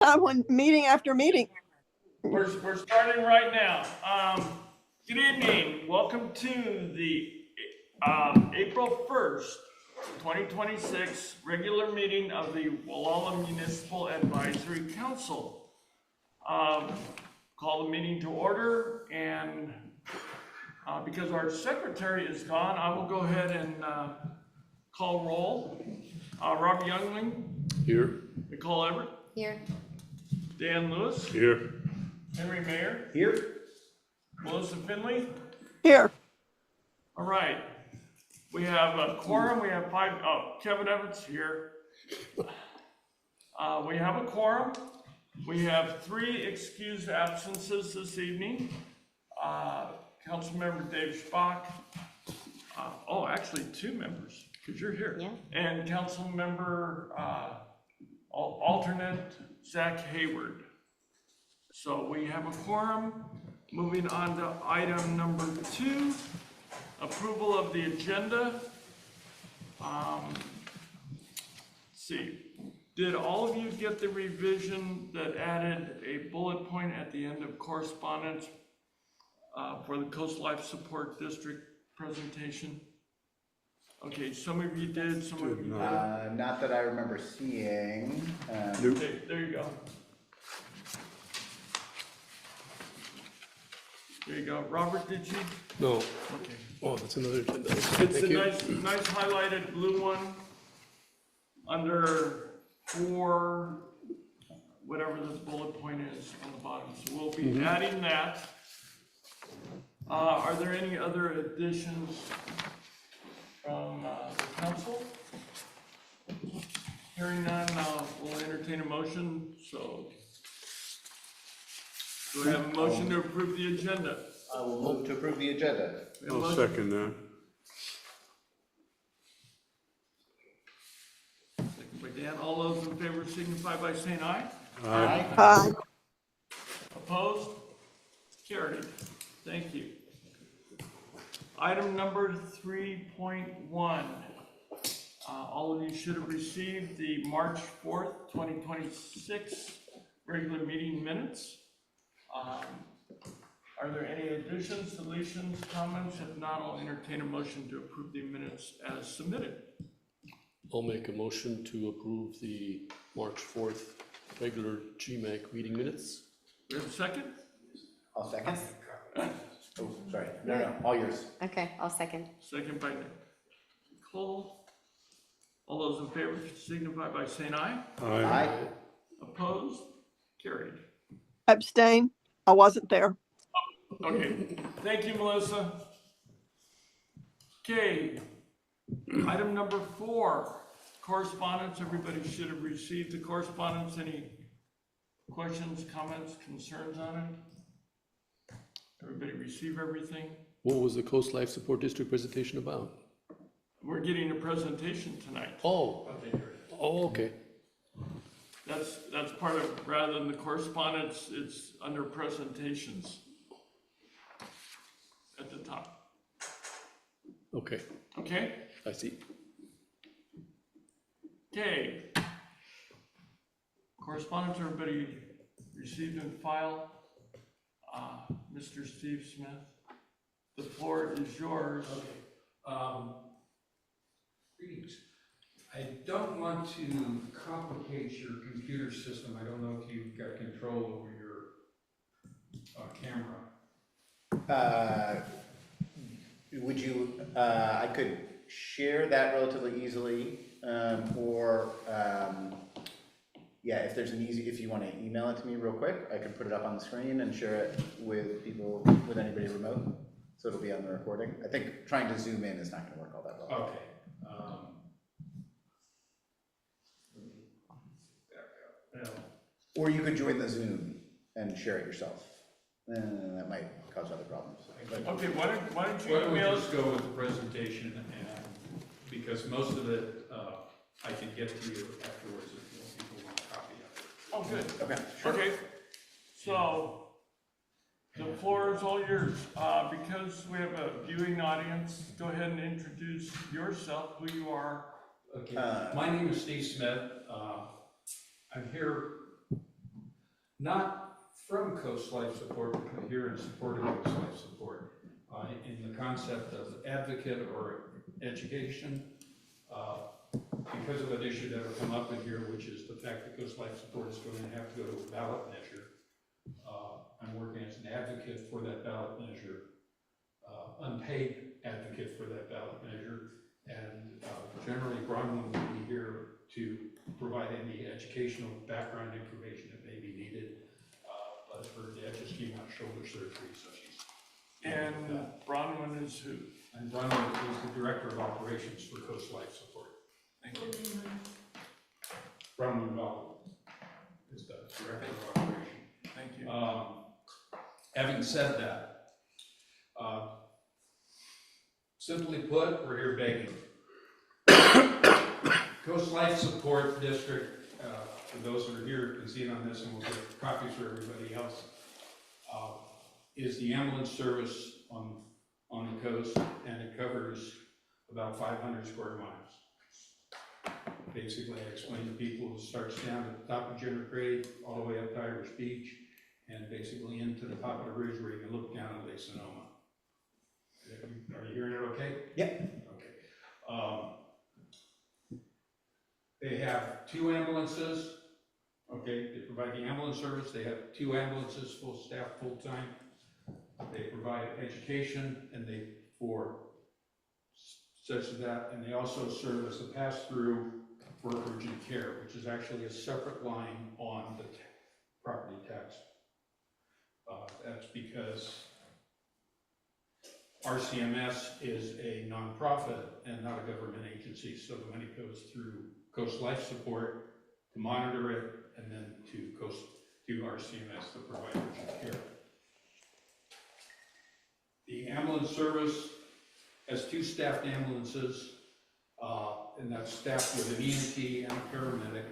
When meeting after meeting. We're starting right now. Good evening. Welcome to the April 1st, 2026 regular meeting of the Gualala Municipal Advisory Council. Call the meeting to order, and because our secretary is gone, I will go ahead and call roll. Rob Youngling. Here. Nicole Everett. Here. Dan Lewis. Here. Henry Mayer. Here. Melissa Finley. Here. All right. We have a quorum. We have five. Oh, Kevin Evans here. We have a quorum. We have 3 excused absences this evening. Councilmember Dave Spock. Actually 2 members, because you're here. Yeah. And Councilmember alternate Zach Hayward. So we have a quorum. Moving on to item number 2, approval of the agenda. Let's see, did all of you get the revision that added a bullet point at the end of correspondence for the Coast Life Support District presentation? Okay, some of you did, some of you didn't. Not that I remember seeing. Okay, there you go. There you go. Robert, did you? No. Okay. Oh, that's another agenda. It's Thank a you. nice highlighted blue one under 4, whatever this bullet point is on the bottom. So we'll be adding that. Are there any other additions from the council? Hearing none, we'll entertain a motion. So do we have a motion to approve the agenda? I will move to approve the agenda. I'll second that. Second by Dan. All those in favor signify by saying aye. Aye. Aye. Opposed? Carried. Thank you. Item number 3.1. All of you should have received the March 4th, 2026 regular meeting minutes. Are there any additions, deletions, comments? If not, I'll entertain a motion to approve the minutes as submitted. I'll make a motion to approve the March 4th regular GMAC meeting minutes. We have a second? I'll second. Oh, sorry. No, all yours. Okay, I'll second. Second by Nicole. All those in favor signify by saying aye. Aye. Opposed? Carried. Abstain. I wasn't there. Okay, thank you, Melissa. Okay, item number 4, correspondence. Everybody should have received the correspondence. Any questions, comments, concerns on it? Everybody receive everything? What was the Coast Life Support District presentation about? We're getting a presentation tonight. Oh. Oh, okay. That's part of, rather than the correspondence, it's under presentations at the top. Okay. Okay? I see. Okay. Correspondence, everybody received and filed. Mr. Steve Smith, the floor is yours. Okay. Greetings. I don't want to complicate your computer system. I don't know if you've got control over your camera. Would you, I could share that relatively easily, yeah, if there's an if you want to email it to me real quick, I can put it up on the screen and share it with people, with anybody remote, so it'll be on the recording. I think trying to zoom in is not going to work all that well. Okay. Or you could join the Zoom and share it yourself. That might cause other problems. Okay, why don't you Why don't we email just go with the presentation, and because most of it I can get to you afterwards if people want a copy of it. Oh, good. Okay, sure. Okay, so the floor is all yours. Because we have a viewing audience, go ahead and introduce yourself, who you are. Okay, my name is Steve Smith. I'm here not from Coast Life Support, but here in support of Coast Life Support, in the concept of advocate or education, because of an issue that will come up in here, which is the fact that Coast Life Support is going to have to go to a ballot measure. I'm working as an advocate for that ballot measure, unpaid advocate for that ballot measure, and generally Bronwyn will be here to provide any educational background information that may be needed. But her dad just came out shoulder surgery, so she's. And Bronwyn is who? And Bronwyn is the Director of Operations for Coast Life Support. Thank you. Bronwyn Ball is the Director of Operations. Thank you. Having said that, simply put, we're here begging. Coast Life Support District, for those that are here, can see it on this, and we'll get copies for everybody else, is the ambulance service on the coast, and it covers about 500 square miles. Basically, I explain to people, it starts down at the top of Jenner Grade, all the way up to Irish Beach, and basically into the top of the ridge where you can look down on Lake Sonoma. Are you hearing it okay? Yep. Okay. They have 2 ambulances. Okay, they provide the ambulance service. They have 2 ambulances, full staff, full-time. They provide education, and they for such as that, and they also serve as a pass-through for urgent care, which is actually a separate line on the property tax. That's because RCMS is a nonprofit and not a government agency, so the money goes through Coast Life Support to monitor it, and then to RCMS to provide urgent care. The ambulance service has 2 staffed ambulances, and that's staffed with an EMT and a paramedic.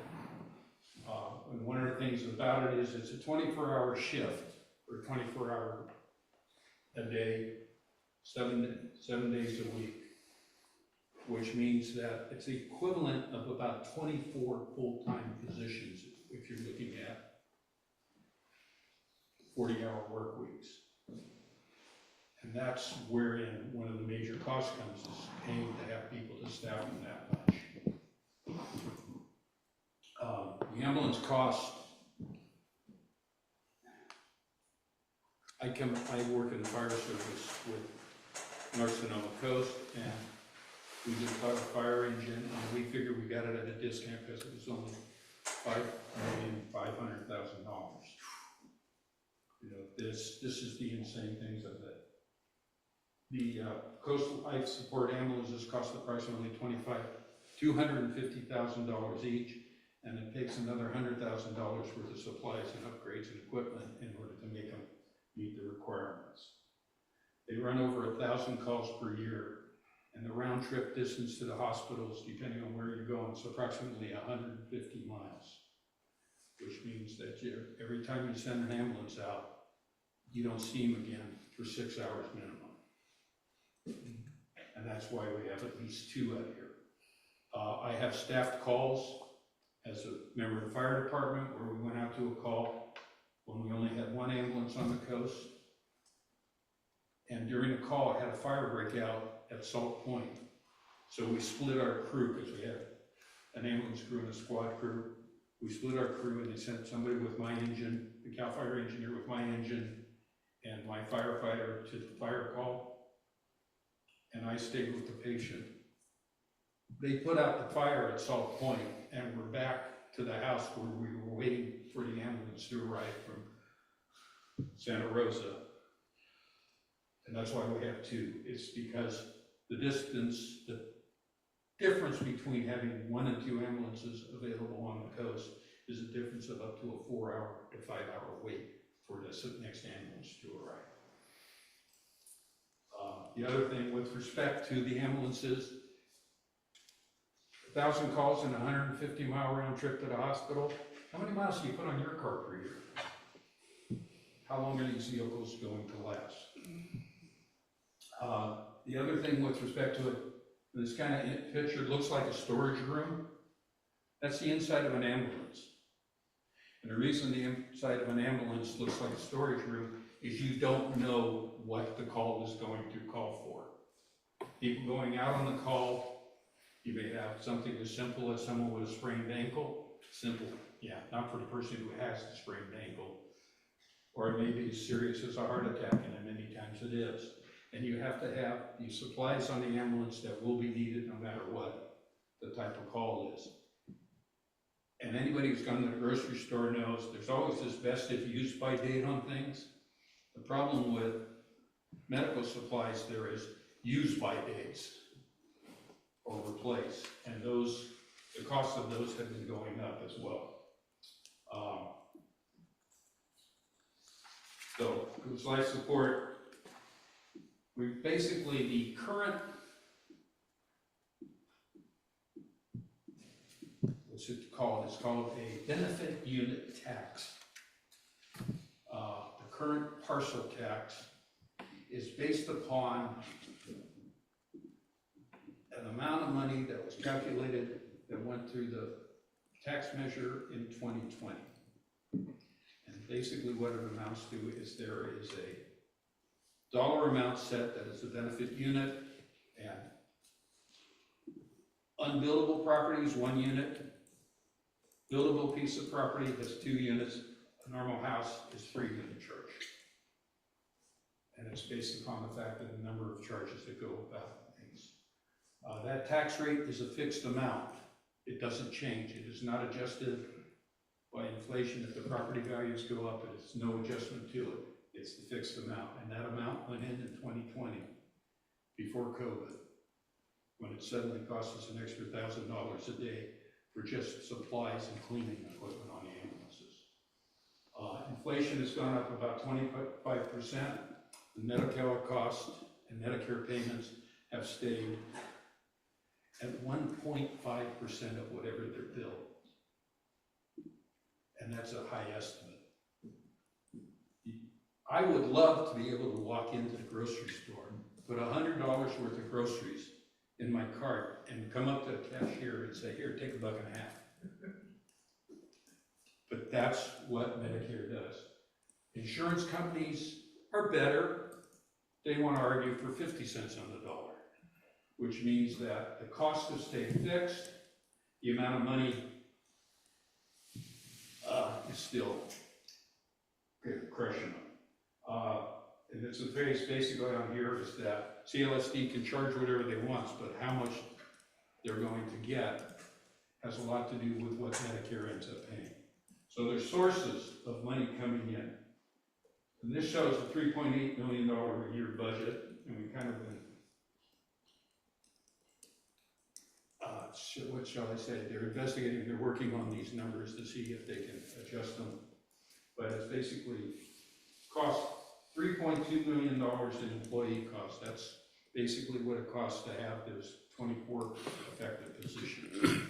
And one of the things about it is it's a 24-hour shift, or 24-hour a day, 7 days a week, which means that it's the equivalent of about 24 full-time positions if you're looking at 40-hour work weeks. And that's wherein one of the major costs comes, is paying to have people to staff them that much. The ambulance costs, I work in the fire service with North Sonoma Coast, and we just bought a fire engine, and we figured we got it at a discount because it was only $5,500,000. You know, this is the insane things of it. The Coastal Life Support ambulances cost approximately $250,000 each, and it takes another $100,000 worth of supplies and upgrades and equipment in order to make them meet the requirements. They run over 1,000 calls per year, and the round trip distance to the hospitals, depending on where you're going, is approximately 150 miles, which means that every time you send an ambulance out, you don't see them again for 6 hours minimum. And that's why we have at least 2 out here. I have staffed calls as a member of the fire department where we went out to a call when we only had 1 ambulance on the coast. And during the call, I had a fire break out at Salt Point. So we split our crew, because we had an ambulance crew and a squad crew. We split our crew, and they sent somebody with my engine, the CAL FIRE engineer with my engine, and my firefighter to the fire call. And I stayed with the patient. They put out the fire at Salt Point, and we're back to the house where we were waiting for the ambulance to arrive from Santa Rosa. And that's why we have 2. It's because the distance, the difference between having 1 and 2 ambulances available on the coast is a difference of up to a 4-hour to 5-hour wait for the next ambulance to arrive. The other thing with respect to the ambulances, 1,000 calls and a 150-mile round trip to the hospital. How many miles do you put on your car per year? How long are these vehicles going to last? The other thing with respect to it, this kind of picture looks like a storage room. That's the inside of an ambulance. And the reason the inside of an ambulance looks like a storage room is you don't know what the call is going to call for. People going out on the call, you may have something as simple as someone with a sprained ankle. Simple, yeah, not for the person who has the sprained ankle. Or it may be as serious as a heart attack, and many times it is. And you have to have the supplies on the ambulance that will be needed no matter what the type of call is. And anybody who's gone to the grocery store knows there's always this best if used by date on things. The problem with medical supplies, there is use by dates or replace, and those, the cost of those have been going up as well. So, groups life support, we basically, the current, what's it called? It's called a benefit unit tax. The current parcel tax is based upon an amount of money that was calculated that went through the tax measure in 2020. And basically what it amounts to is there is a dollar amount set that is a benefit unit, and unbuildable property is 1 unit, buildable piece of property has 2 units, a normal house is 3-unit charge. And it's based upon the fact that the number of charges that go about things. That tax rate is a fixed amount. It doesn't change. It is not adjusted by inflation. If the property values go up, it's no adjustment to it. It's the fixed amount. And that amount went in 2020, before COVID, when it suddenly cost us an extra $1,000 a day for just supplies and cleaning equipment on the ambulances. Inflation has gone up about 25%. The Medicare cost and Medicare payments have stayed at 1.5% of whatever they're billed. And that's a high estimate. I would love to be able to walk into the grocery store, put $100 worth of groceries in my cart, and come up to the cashier and say, here, take $1.50. But that's what Medicare does. Insurance companies are better. They want to argue for 50 cents on the dollar, which means that the cost has stayed fixed. The amount of money is still crushing them. And it's a very basic on here is that CLSD can charge whatever they want, but how much they're going to get has a lot to do with what Medicare ends up paying. So there's sources of money coming in. And this shows a $3.8 million a year budget, and we kind of been, what shall I say, they're investigating, they're working on these numbers to see if they can adjust them. But it's basically cost $3.2 million in employee costs. That's basically what it costs to have those 24 effective positions.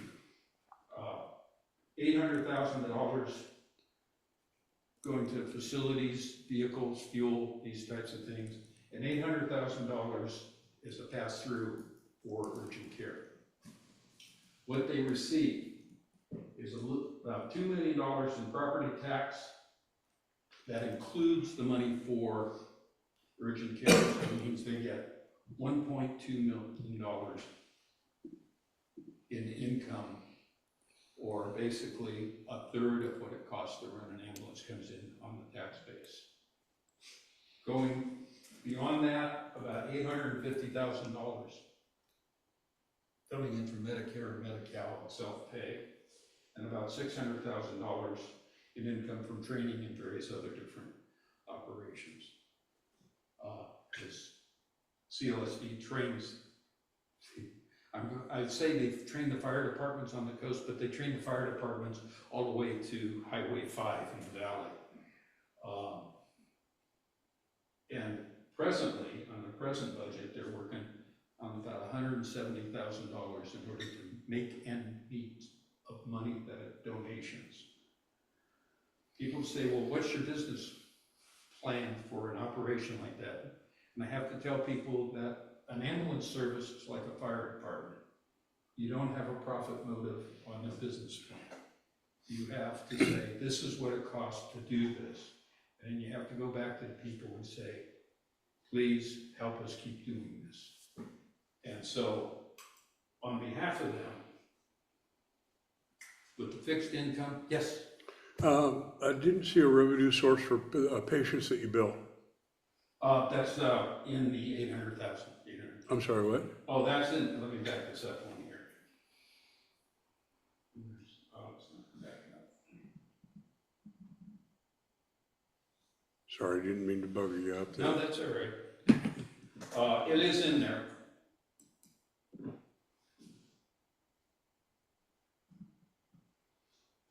$800,000 going to facilities, vehicles, fuel, these types of things, and $800,000 is a pass-through for urgent care. What they receive is about $2 million in property tax. That includes the money for urgent care. So it means they get $1.2 million in income, or basically a third of what it costs to run an ambulance comes in on the tax base. Going beyond that, about $850,000 coming in from Medicare and Medi-Cal and self-pay, and about $600,000 in income from training and various other different operations. Because CLSD trains, I'd say they've trained the fire departments on the coast, but they train the fire departments all the way to Highway 5 in the valley. And presently, on the present budget, they're working on about $170,000 in order to make ends meet of money that are donations. People say, well, what's your business plan for an operation like that? And I have to tell people that an ambulance service is like a fire department. You don't have a profit motive on the business plan. you have to say, this is what it costs to do this. And you have to go back to the people and say, please help us keep doing this. And so, on behalf of them, with the fixed income, yes? I didn't see a revenue source for patients that you bill. That's in the 800,000. I'm sorry, what? Oh, that's in, let me back this up one here. Oh, it's not backing up. Sorry, I didn't mean to bugger you up there. No, that's all right. It is in there.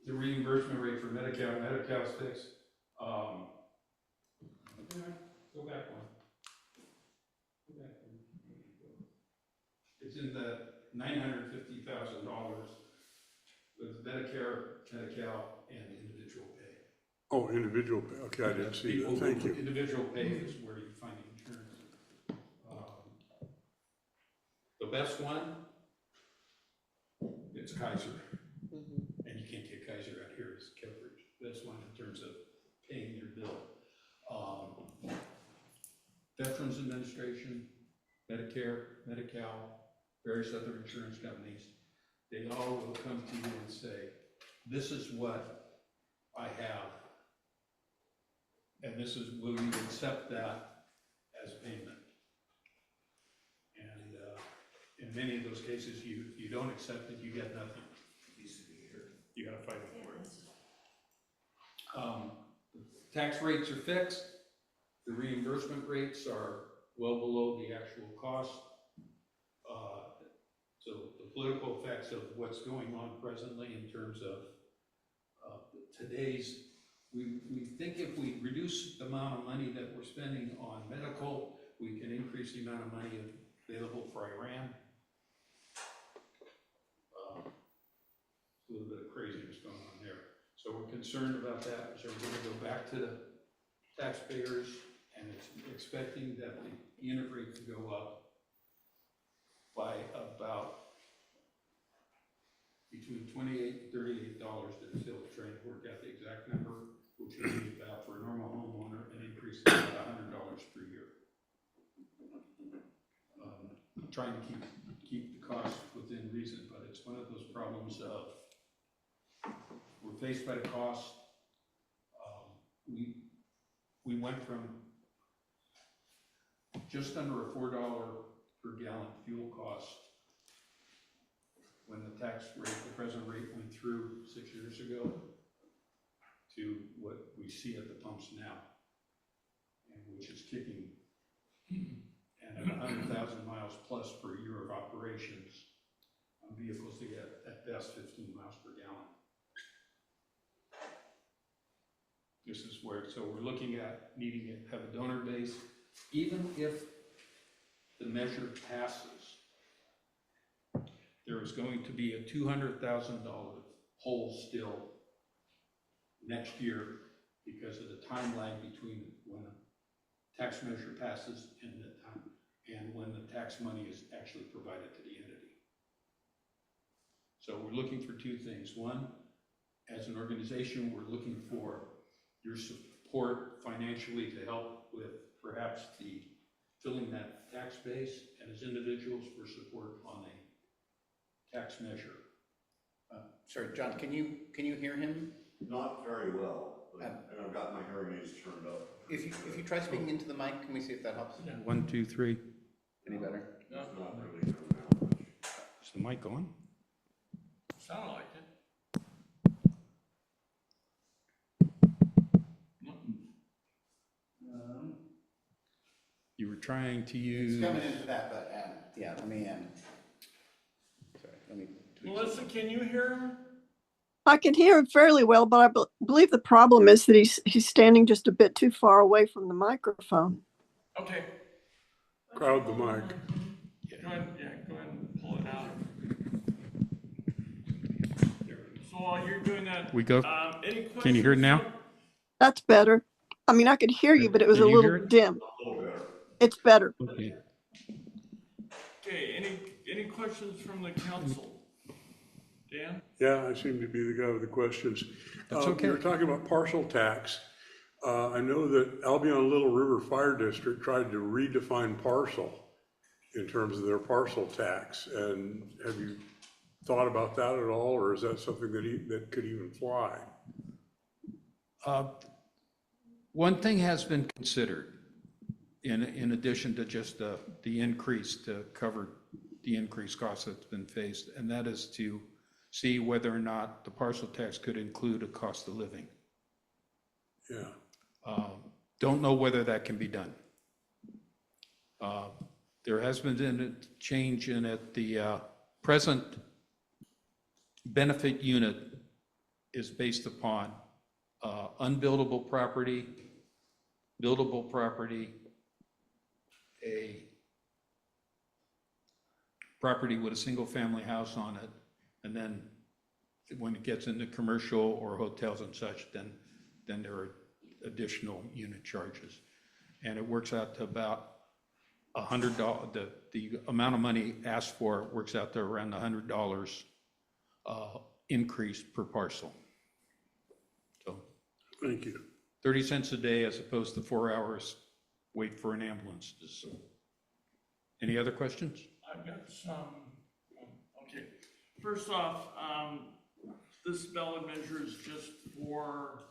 The reimbursement rate for Medi-Cal's fixed. Go back one. It's in the $950,000 with Medicare, Medi-Cal, and individual pay. Oh, individual pay. Okay, I didn't see that. Thank you. Individual pay is where you find insurance. The best one, it's Kaiser. And you can't get Kaiser out here as coverage. Best one in terms of paying your bill. Veterans Administration, Medicare, Medi-Cal, various other insurance companies, they all will come to you and say, this is what I have, and this is, will you accept that as payment? And in many of those cases, you don't accept it, you get nothing. You gotta fight for it. Tax rates are fixed. The reimbursement rates are well below the actual cost. So the political effects of what's going on presently in terms of today's, we think if we reduce the amount of money that we're spending on medical, we can increase the amount of money available for Iran. A little bit of craziness going on there. So we're concerned about that. So we're going to go back to the taxpayers and it's expecting that the unit rate to go up by about between $28 and $38 to fill the train. Work out the exact number, which would be about for a normal homeowner an increase of about $100 per year. Trying to keep the cost within reason, but it's one of those problems of we're faced by the cost. We went from just under a $4 per gallon fuel cost when the tax rate, the present rate went through 6 years ago to what we see at the pumps now, and which is kicking and at 100,000 miles plus per year of operations on vehicles to get at best 15 miles per gallon. This is where, so we're looking at needing to have a donor base. Even if the measure passes, there is going to be a $200,000 hole still next year because of the time lag between when a tax measure passes and the time, and when the tax money is actually provided to the entity. So we're looking for two things. One, as an organization, we're looking for your support financially to help with perhaps the filling that tax base, and as individuals for support on a tax measure. Sorry, John, can you hear him? Not very well, and I've got my hearing aids turned up. If you try speaking into the mic, can we see if that helps? 1, 2, 3. Any better? It's not really coming out much. Is the mic on? Sound like it. You were trying to use. It's coming into that, but yeah, let me sorry, let me tweak Melissa, can you hear him? I can hear him fairly well, but I believe the problem is that he's standing just a bit too far away from the microphone. Okay. Crowd the mic. Go ahead, go ahead and pull it out. So while you're doing that, We go. any questions? Can you hear it now? That's better. I mean, I could hear you, but it was Can a you hear little it? dim. A little better. It's better. Okay. Okay, any questions from the council? Dan? Yeah, I seem to be the guy with the questions. That's okay. You were talking about parcel tax. I know that Albion Little River Fire District tried to redefine parcel in terms of their parcel tax. And have you thought about that at all, or is that something that could even fly? One thing has been considered in addition to just the increase to cover the increased cost that's been faced, and that is to see whether or not the parcel tax could include a cost of living. Yeah. Don't know whether that can be done. There has been a change in it. The present benefit unit is based upon unbuildable property, buildable property, a property with a single family house on it, and then when it gets into commercial or hotels and such, then there are additional unit charges. And it works out to about $100, the amount of money asked for works out to around $100 increase per parcel. So Thank you. 30 cents a day as opposed to 4 hours wait for an ambulance. Any other questions? I've got some, okay. First off, this ballot measure is just for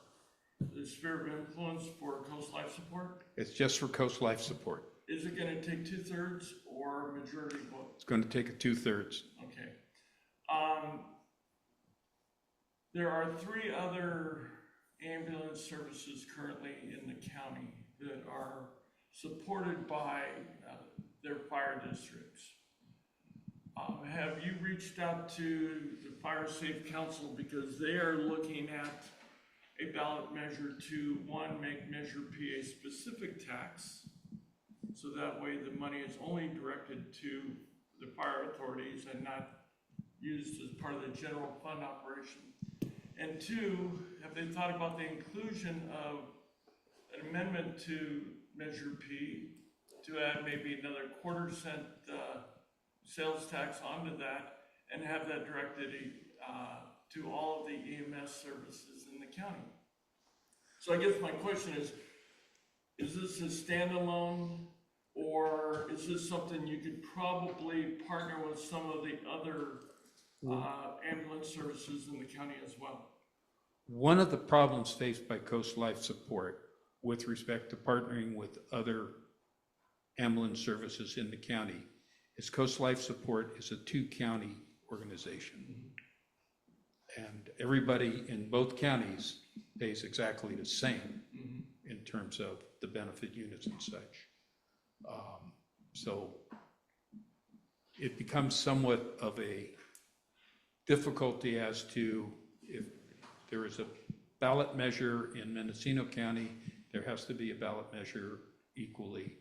the sphere of influence for Coast Life Support. It's just for Coast Life Support. Is it gonna take 2/3 or majority vote? It's going to take a 2/3. Okay. There are 3 other ambulance services currently in the county that are supported by their fire districts. Have you reached out to the Fire Safe Council, because they are looking at a ballot measure to, one, make Measure P a specific tax, so that way the money is only directed to the fire authorities and not used as part of the general fund operation. And 2, have they thought about the inclusion of an amendment to Measure P to add maybe another 1/4 cent sales tax onto that and have that directed to all of the EMS services in the county? So I guess my question is this a standalone, or is this something you could probably partner with some of the other ambulance services in the county as well? One of the problems faced by Coast Life Support with respect to partnering with other ambulance services in the county is Coast Life Support is a 2-county organization. And everybody in both counties pays exactly the same in terms of the benefit units and such. So it becomes somewhat of a difficulty as to if there is a ballot measure in Mendocino County, there has to be a ballot measure equally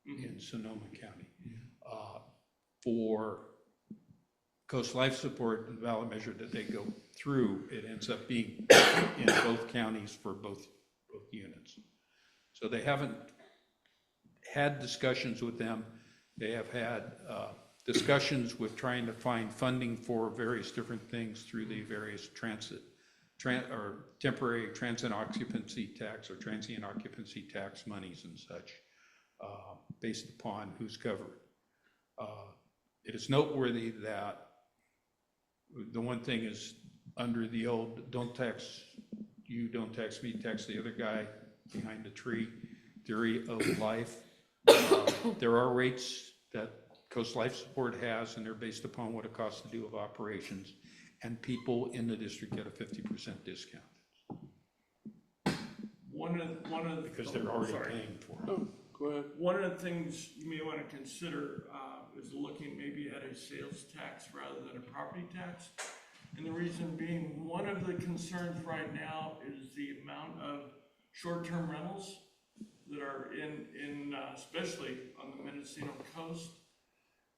in Sonoma County. For Coast Life Support, the ballot measure that they go through, it ends up being in both counties for both units. So they haven't had discussions with them. They have had discussions with trying to find funding for various different things through the various temporary transit occupancy tax or transient occupancy tax monies and such, based upon who's covered. It is noteworthy that the one thing is under the old don't tax you, don't tax me, tax the other guy behind the tree theory of life. There are rates that Coast Life Support has, and they're based upon what it costs to do of operations, and people in the district get a 50% discount. Because they're already paying for it. Oh, go ahead. One of the things you may want to consider is looking maybe at a sales tax rather than a property tax. And the reason being, one of the concerns right now is the amount of short-term rentals that are in especially on the Mendocino coast,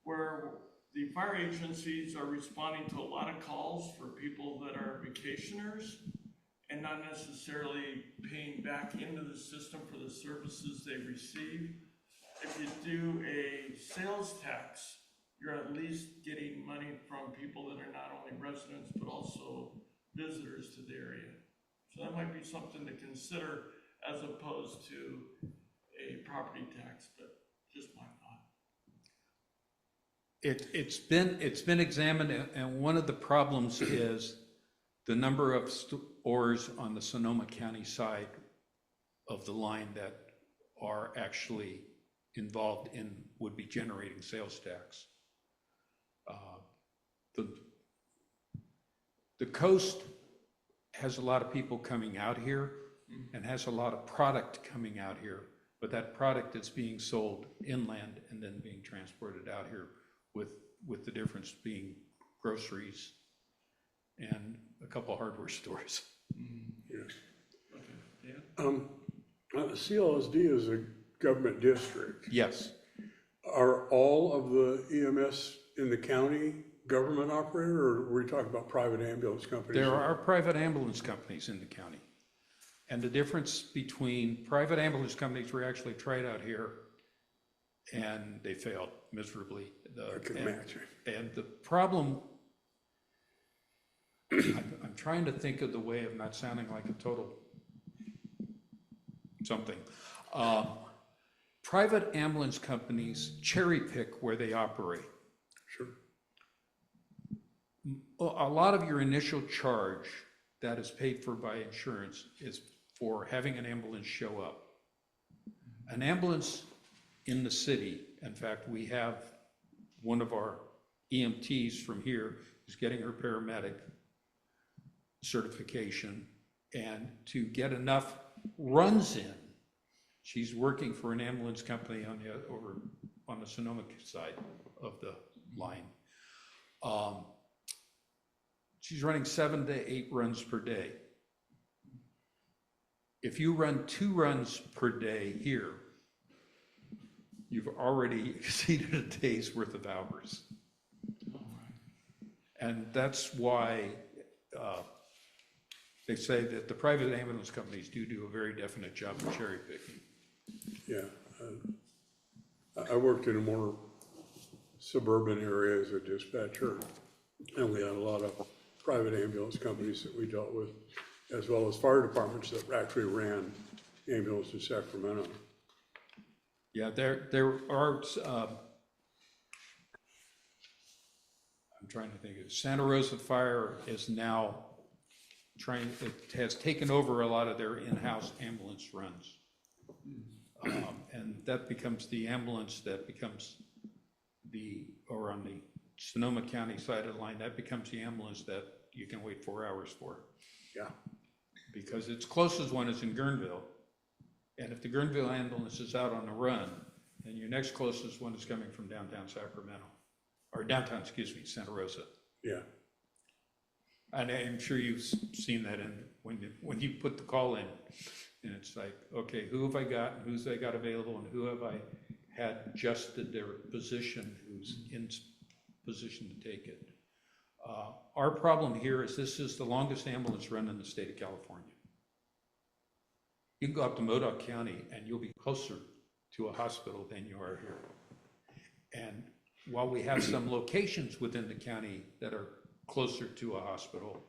where the fire agencies are responding to a lot of calls for people that are vacationers and not necessarily paying back into the system for the services they receive. If you do a sales tax you're at least getting money from people that are not only residents, but also visitors to the area. So that might be something to consider as opposed to a property tax, but just my thought. It's been examined, and one of the problems is the number of stores on the Sonoma County side of the line that are actually involved in, would be generating sales tax. The coast has a lot of people coming out here and has a lot of product coming out here, but that product is being sold inland and then being transported out here, with the difference being groceries and a couple hardware stores. Yes. Okay, yeah. CLSD is a government district. Yes, Are all of the EMS in the county government operated, or were you talking about private ambulance companies? there are private ambulance companies in the county. And the difference between private ambulance companies, we actually tried out here and they failed miserably. I can imagine. And the problem, I'm trying to think of the way of not sounding like a total something. Private ambulance companies cherry pick where they operate. Sure. A lot of your initial charge that is paid for by insurance is for having an ambulance show up. An ambulance in the city, in fact, we have one of our EMTs from here who's getting her paramedic certification, and to get enough runs in, she's working for an ambulance company over on the Sonoma side of the line. She's running 7 to 8 runs per day. If you run 2 runs per day here, you've already exceeded a day's worth of hours. And that's why they say that the private ambulance companies do a very definite job of cherry picking. Yeah. I worked in a more suburban area as a dispatcher, and we had a lot of private ambulance companies that we dealt with, as well as fire departments that actually ran ambulance in Sacramento. Yeah, there are, I'm trying to think of, Santa Rosa Fire is now it has taken over a lot of their in-house ambulance runs. And that becomes the ambulance that becomes or on the Sonoma County side of the line, that becomes the ambulance that you can wait 4 hours for. Yeah. Because its closest one is in Guerneville. And if the Guerneville ambulance is out on the run, then your next closest one is coming from downtown Sacramento, or downtown, excuse me, Santa Rosa. Yeah. And I'm sure you've seen that when you put the call in, and it's like, okay, who have I got, and who's I got available, and who have I had adjusted their position, who's in position to take it. Our problem here is this is the longest ambulance run in the state of California. You can go up to Modoc County and you'll be closer to a hospital than you are here. And while we have some locations within the county that are closer to a hospital,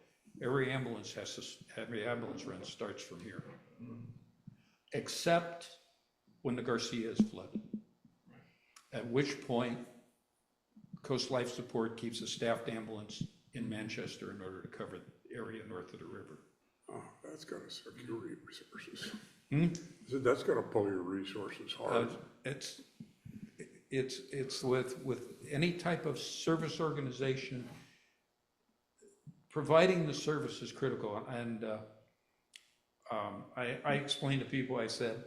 every ambulance run starts from here. Except when the Garcia is flooded. At which point, Coast Life Support keeps a staffed ambulance in Manchester in order to cover the area north of the river. Oh, that's gonna suck your resources. So that's gonna pull your resources hard. It's with any type of service organization, providing the service is critical. And I explained to people, I said,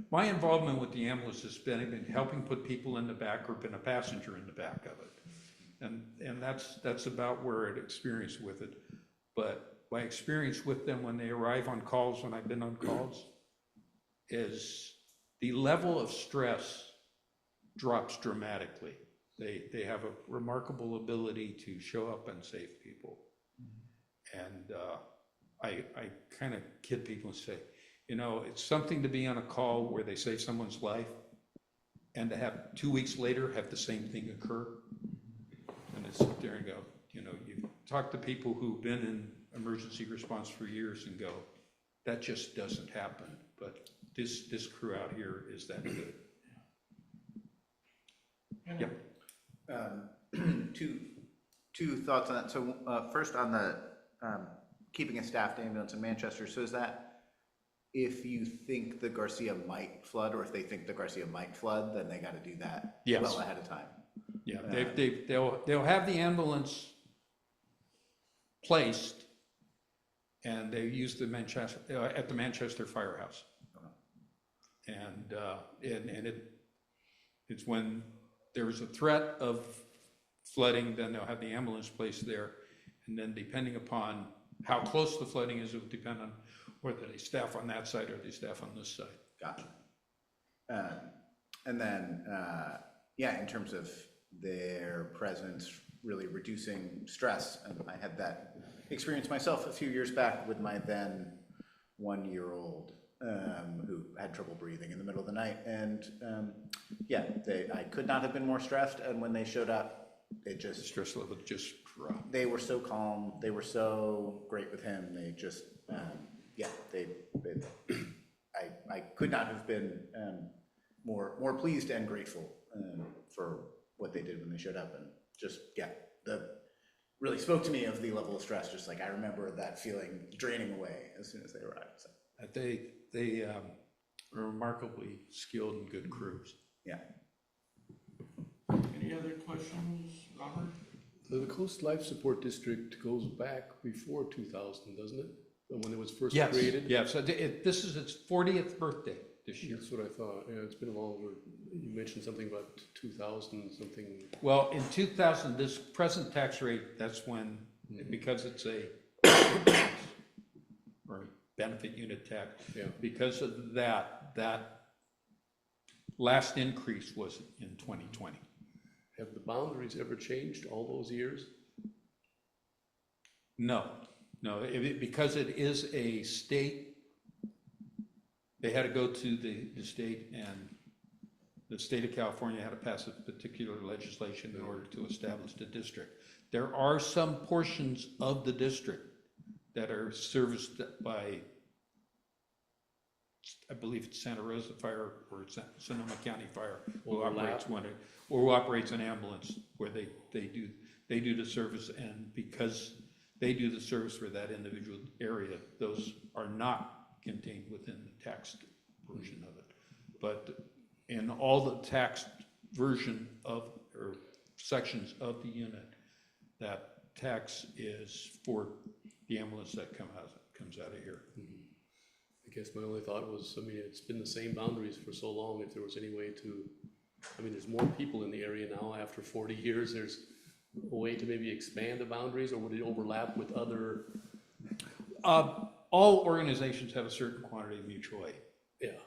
my involvement with the ambulance has been helping put people in the back or been a passenger in the back of it. And that's about where I'd experienced with it. But my experience with them when they arrive on calls, when I've been on calls, is the level of stress drops dramatically. They have a remarkable ability to show up and save people. And I kind of kid people and say, you know, it's something to be on a call where they save someone's life, and to have 2 weeks later have the same thing occur. And I sit there and go, you know, you talk to people who've been in emergency response for years and go, that just doesn't happen. But this crew out here is that good. Yep. Two thoughts on that. So first on the keeping a staffed ambulance in Manchester. So is that if you think the Garcia might flood, or if they think the Garcia might flood, then they got to do that Yes. well ahead of time? Yeah, they'll have the ambulance placed, and they use the Manchester at the Manchester Firehouse. And it's when there's a threat of flooding, then they'll have the ambulance placed there, and then depending upon how close the flooding is, it will depend on whether they staff on that side or they staff on this side. Gotcha. And then, yeah, in terms of their presence really reducing stress, and I had that experience myself a few years back with my then 1-year-old who had trouble breathing in the middle of the night, and yeah, I could not have been more stressed, and when they showed up, it just, The stress level just dropped. they were so calm, they were so great with him, they just, yeah, I could not have been more pleased and grateful for what they did when they showed up, and just, yeah, really spoke to me of the level of stress, just like I remember that feeling draining away as soon as they arrived. So. They are remarkably skilled and good crews. Yeah. Any other questions, Robert? The Coast Life Support District goes back before 2000, doesn't it? When it was first Yes. created? Yeah, so this is its 40th birthday this year. That's what I thought. Yeah, it's been a longer. You mentioned something about 2000 something. Well, in 2000, this present tax rate, that's when, because it's a or benefit unit tax, Yeah. because of that last increase was in 2020. Have the boundaries ever changed all those years? No, because it is a state, they had to go to the state, and the state of California had to pass a particular legislation in order to establish the district. There are some portions of the district that are serviced by, I believe it's Santa Rosa Fire or Sonoma County Fire, who operates an ambulance where they do the service, and because they do the service for that individual area, those are not contained within the taxed version of it. But in all the taxed version of, or sections of the unit, that tax is for the ambulance that comes out of here. I guess my only thought was, I mean, it's been the same boundaries for so long. If there was any way to, I mean, there's more people in the area now after 40 years. There's a way to maybe expand the boundaries, or would it overlap with other? All organizations have a certain quantity of mutual aid. Yeah.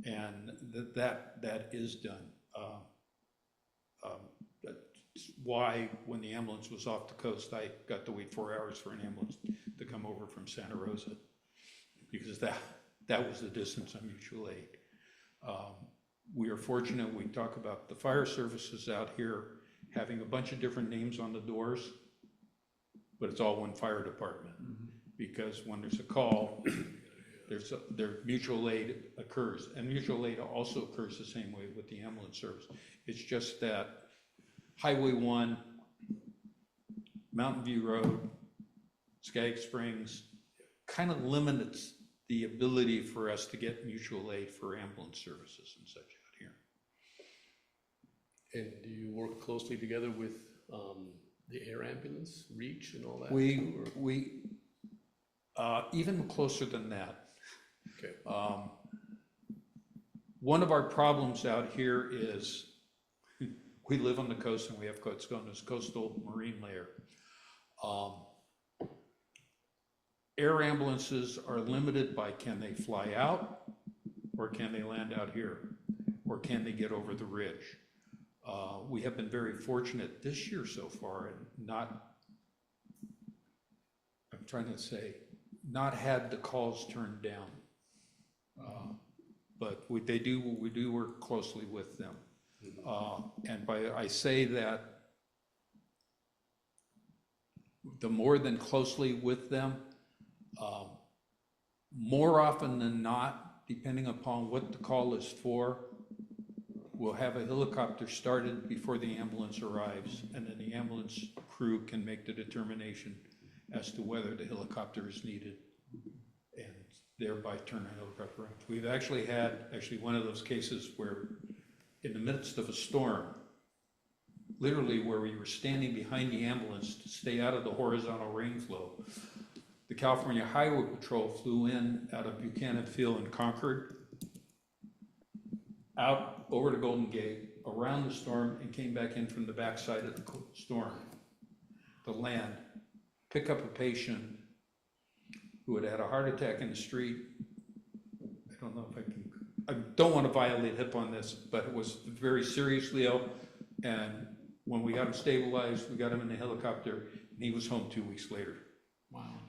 And that is done. That's why when the ambulance was off the coast, I got to wait 4 hours for an ambulance to come over from Santa Rosa, because that was the distance on mutual aid. We are fortunate, we talk about the fire services out here having a bunch of different names on the doors, but it's all one fire department. Because when there's a call, their mutual aid occurs, and mutual aid also occurs the same way with the ambulance service. It's just that Highway 1, Mountain View Road, Skagit Springs kind of limits the ability for us to get mutual aid for ambulance services and such out here. And do you work closely together with the air ambulance, REACH, and all that? We even closer than that. Okay. One of our problems out here is we live on the coast, and we have what's known as coastal marine layer. Air ambulances are limited by, can they fly out, or can they land out here, or can they get over the ridge? We have been very fortunate this year so far, and not had the calls turned down. But we do work closely with them. And I say that the more than closely with them, more often than not, depending upon what the call is for, we'll have a helicopter started before the ambulance arrives, and then the ambulance crew can make the determination as to whether the helicopter is needed, and thereby turn a helicopter around. We've actually had one of those cases where in the midst of a storm, literally where we were standing behind the ambulance to stay out of the horizontal rain flow, the California Highway Patrol flew in out of Buchanan Field in Concord, out over to Golden Gate, around the storm, and came back in from the backside of the storm to land, pick up a patient who had had a heart attack in the street. I don't know if I don't want to violate HIP on this, but it was very seriously ill. And when we got him stabilized, we got him in the helicopter, and he was home 2 weeks later. Wow.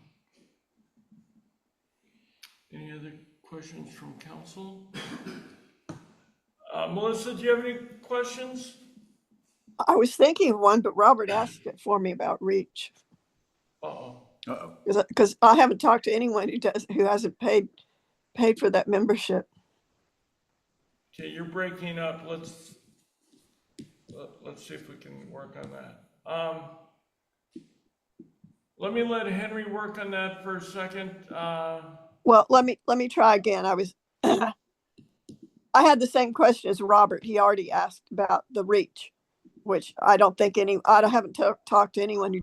Any other questions from council? Melissa, do you have any questions? I was thinking of one, but Robert asked it for me about reach. Uh-oh. Because I haven't talked to anyone who hasn't paid for that membership. Okay, you're breaking up. Let's see if we can work on that. Let me let Henry work on that for a second. Well, let me try again. I had the same question as Robert. He already asked about the reach, which I don't think I haven't talked to anyone who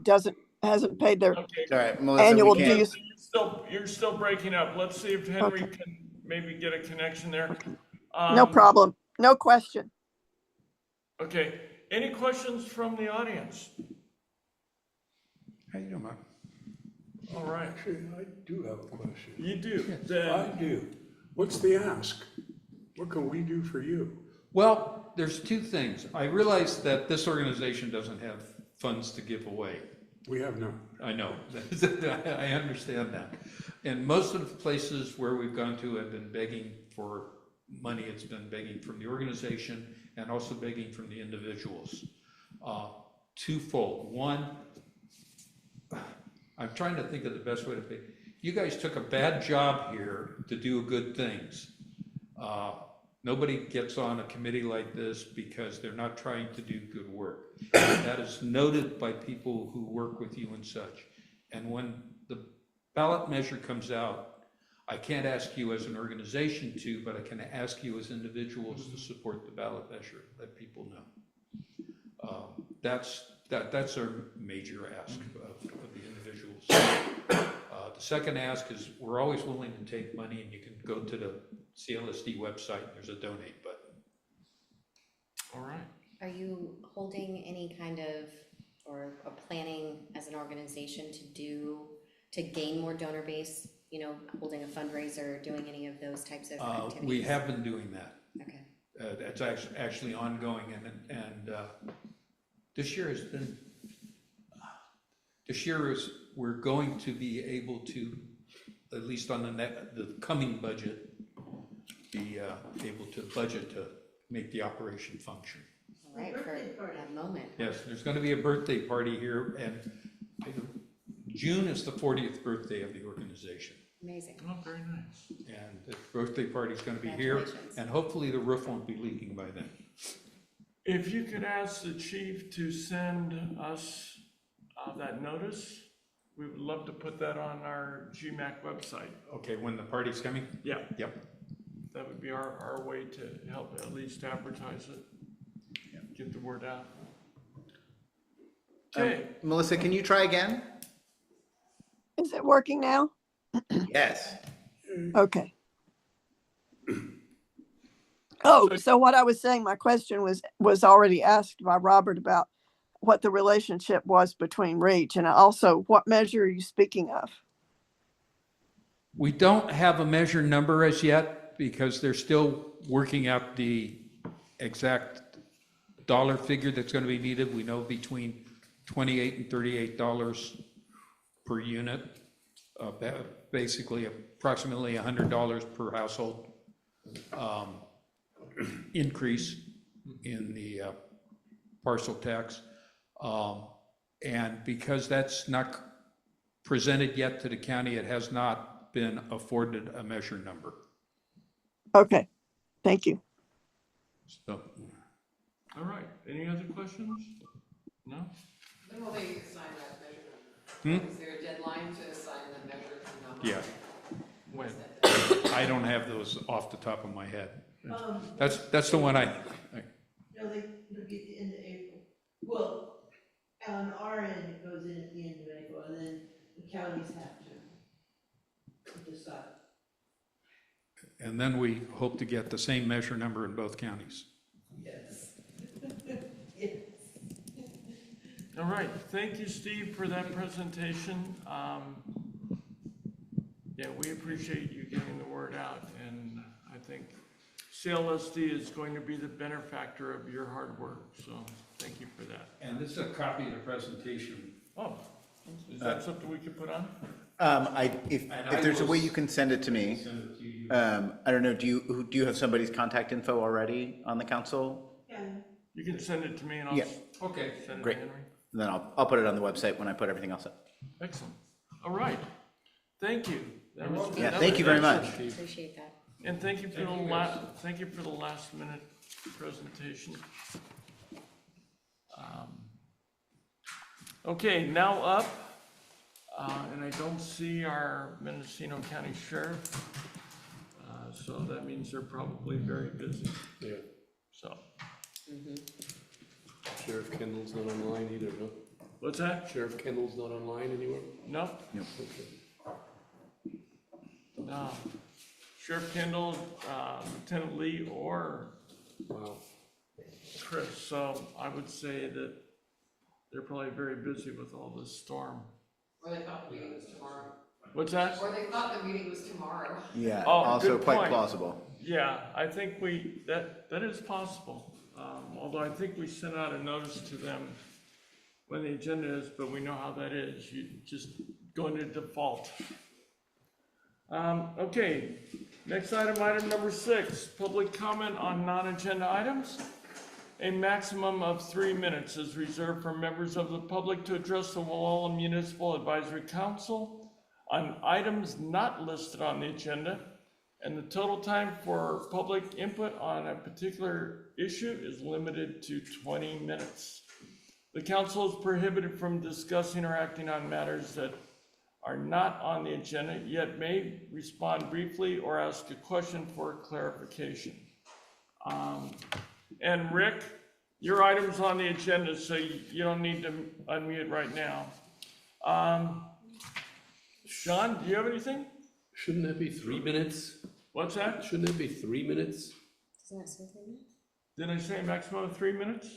hasn't paid their Okay. All right, Melissa, annual we can't. dues. You're still breaking up. Let's see if Henry can maybe get a connection there. No problem. No question. Okay. Any questions from the audience? How you doing, Mark? All right. Actually, I do have a question. You do. I do. What's the ask? What can we do for you? Well, there's two things. I realize that this organization doesn't have funds to give away. We have none. I know, I understand that. And most of the places where we've gone to have been begging for money. It's been begging from the organization and also begging from the individuals. Twofold. One, I'm trying to think of the best way to pay. You guys took a bad job here to do good things. Nobody gets on a committee like this because they're not trying to do good work. That is noted by people who work with you and such. And when the ballot measure comes out, I can't ask you as an organization to, but I can ask you as individuals to support the ballot measure, let people know. That's our major ask of the individuals. The second ask is we're always willing to take money, and you can go to the CLSD website, and there's a donate button. All right. Are you holding any kind of, or planning as an organization to gain more donor base, holding a fundraiser, doing any of those types of activities? We have been doing that. Okay. That's actually ongoing, and this year has been, we're going to be able to, at least on the coming budget, be able to budget to make the operation function. All right, for that moment. Yes, there's going to be a birthday party here, and June is the 40th birthday of the organization. Amazing. Oh, very nice. And the birthday party is going to be here, Congratulations. and hopefully the roof won't be leaking by then. If you could ask the chief to send us that notice, we would love to put that on our GMAC website. Okay, when the party's coming? Yeah, Yep. that would be our way to help at least advertise it, get the word out. Okay. Melissa, can you try again? Is it working now? Yes. Okay. Oh, so what I was saying, my question was already asked by Robert about what the relationship was between reach, and also what measure are you speaking of? We don't have a measure number as yet because they're still working out the exact dollar figure that's going to be needed. We know between $28 and $38 per unit, basically approximately $100 per household increase. in the parcel tax. And because that's not presented yet to the county, it has not been afforded a measure number. Okay, thank you. So, All right, any other questions? No? When will they assign that measure? Is there a deadline to assign the measure to number? yeah, When? I don't have those off the top of my head. That's the one I No, they'll get the end of April. Well, on our end, it goes in at the end of April, and then the counties have to decide. and then we hope to get the same measure number in both counties. Yes. Yes. All right, thank you, Steve, for that presentation. Yeah, we appreciate you getting the word out, and I think CLSD is going to be the benefactor of your hard work, so thank you for that. And this is a copy of the presentation. Oh, is that something we could put on? If there's a way you can send it to me, Send it to you. I don't know, do you have somebody's contact info already on the council? Yeah. You can send it to me and I'll Yeah. Okay. send it to Great. Henry. And then I'll put it on the website when I put everything else up. Excellent. All right, thank you. That was- Yeah, that thank was you very excellent. much. Appreciate that. And thank you for the last minute presentation. Okay, now up, and I don't see our Mendocino County Sheriff, so that means they're probably very busy, Yeah, so. Sheriff Kendall's not online either, no? What's that? Sheriff Kendall's not online anywhere? No? Okay. No. Sheriff Kendall, Lieutenant Lee, or Wow. Chris, so I would say that they're probably very busy with all this storm. Or they thought the meeting was tomorrow. What's that? Or they thought the meeting was tomorrow. Yeah, Oh, also good quite point. plausible. Yeah, I think that is possible. Although I think we sent out a notice to them when the agenda is, but we know how that is. You just go into default. Okay, next item number 6, public comment on non-agenda items. A maximum of 3 minutes is reserved for members of the public to address the Gualala Municipal Advisory Council on items not listed on the agenda, and the total time for public input on a particular issue is limited to 20 minutes. The council is prohibited from discussing or acting on matters that are not on the agenda, yet may respond briefly or ask a question for clarification. And Rick, your item's on the agenda, so you don't need to unmute right now. Sean, do you have anything? Shouldn't that be 3 minutes? What's that? Shouldn't that be 3 minutes? Doesn't that say 3 minutes? Did I say maximum of 3 minutes?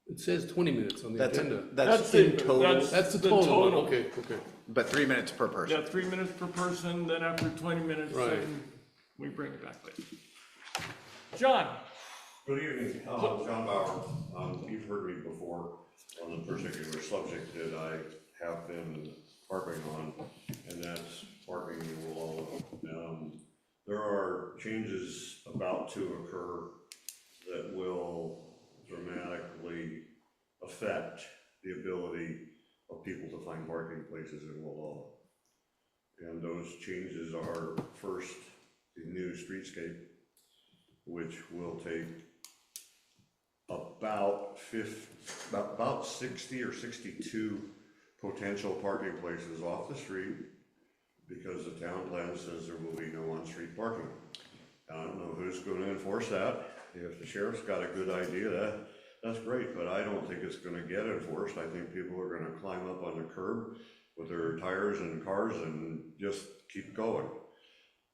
It says 20 minutes on the That's agenda. that's the- in total, That's the the total, total. okay, okay. but 3 minutes per person. Yeah, 3 minutes per person, then after 20 minutes, Right. then we bring it back later. John? Good evening, John Bauer. You've heard me before on the particular subject that I have been harping on, and that's parking in Gualala. There are changes about to occur that will dramatically affect the ability of people to find parking places in Gualala. And those changes are, first, the new streetscape, which will take about 60 or 62 potential parking places off the street, because the town plan says there will be no on-street parking. I don't know who's going to enforce that. If the sheriff's got a good idea, that's great, but I don't think it's going to get enforced. I think people are going to climb up on the curb with their tires and cars and just keep going.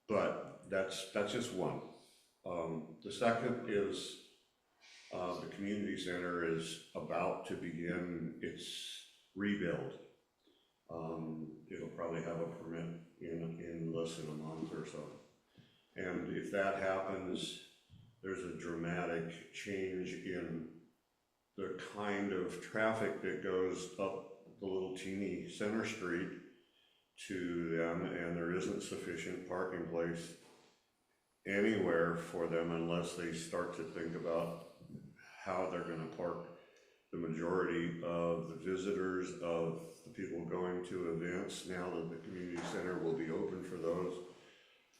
But that's just one. The second is the community center is about to begin its rebuild. It'll probably have a permit in less than a month or so. And if that happens, there's a dramatic change in the kind of traffic that goes up the little teeny center street to them, and there isn't sufficient parking place anywhere for them unless they start to think about how they're gonna park the majority of the visitors, of the people going to events, now that the community center will be open for those.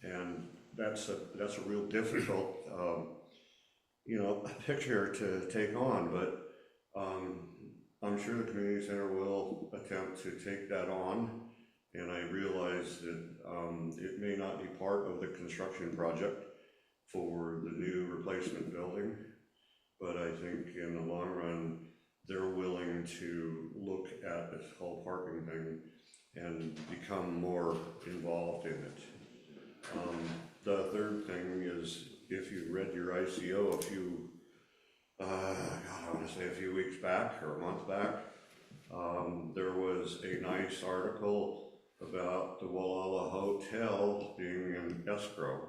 And that's a real difficult, picture to take on, but I'm sure the community center will attempt to take that on. And I realize that it may not be part of the construction project for the new replacement building, but I think in the long run, they're willing to look at this whole parking thing and become more involved in it. The third thing is, if you read your ICO a few weeks back or a month back, there was a nice article about the Gualala Hotel being in escrow.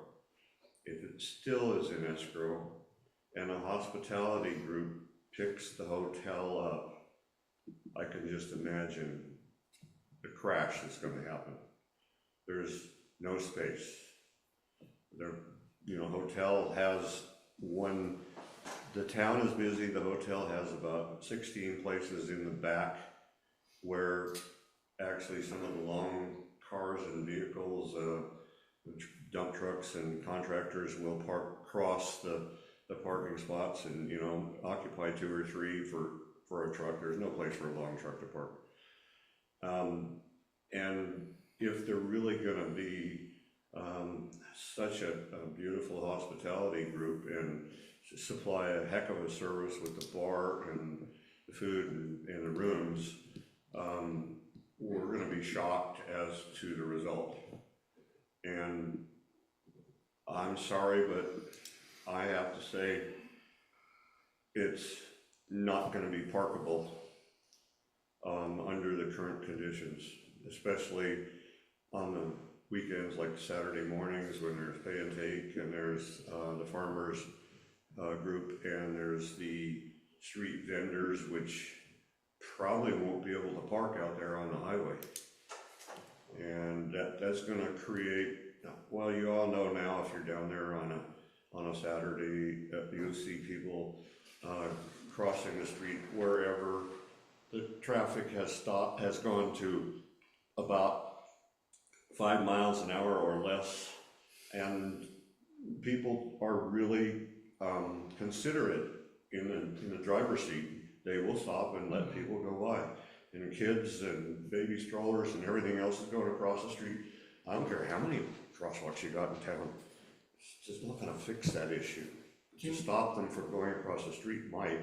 If it still is in escrow and a hospitality group picks the hotel up, I can just imagine the crash that's going to happen. There's no space. Hotel has one, the town is busy, the hotel has about 16 places in the back where actually some of the long cars and vehicles, dump trucks and contractors will cross the parking spots and, occupy 2 or 3 for a truck. There's no place for a long truck to park. And if they're really gonna be such a beautiful hospitality group and supply a heck of a service with the bar and the food and the rooms, we're gonna be shocked as to the result. And I'm sorry, but I have to say, it's not gonna be parkable under the current conditions, especially on the weekends like Saturday mornings when there's pay and take and there's the farmers group and there's the street vendors, which probably won't be able to park out there on the highway. And that's gonna create, well, you all know now if you're down there on a Saturday, you'll see people crossing the street wherever the traffic has gone to about 5 miles an hour or less, and people are really considerate in the driver's seat. They will stop and let people go by, and kids and baby strollers and everything else is going across the street. I don't care how many crosswalks you got in town, it's just not gonna fix that issue. To stop them from going across the street might.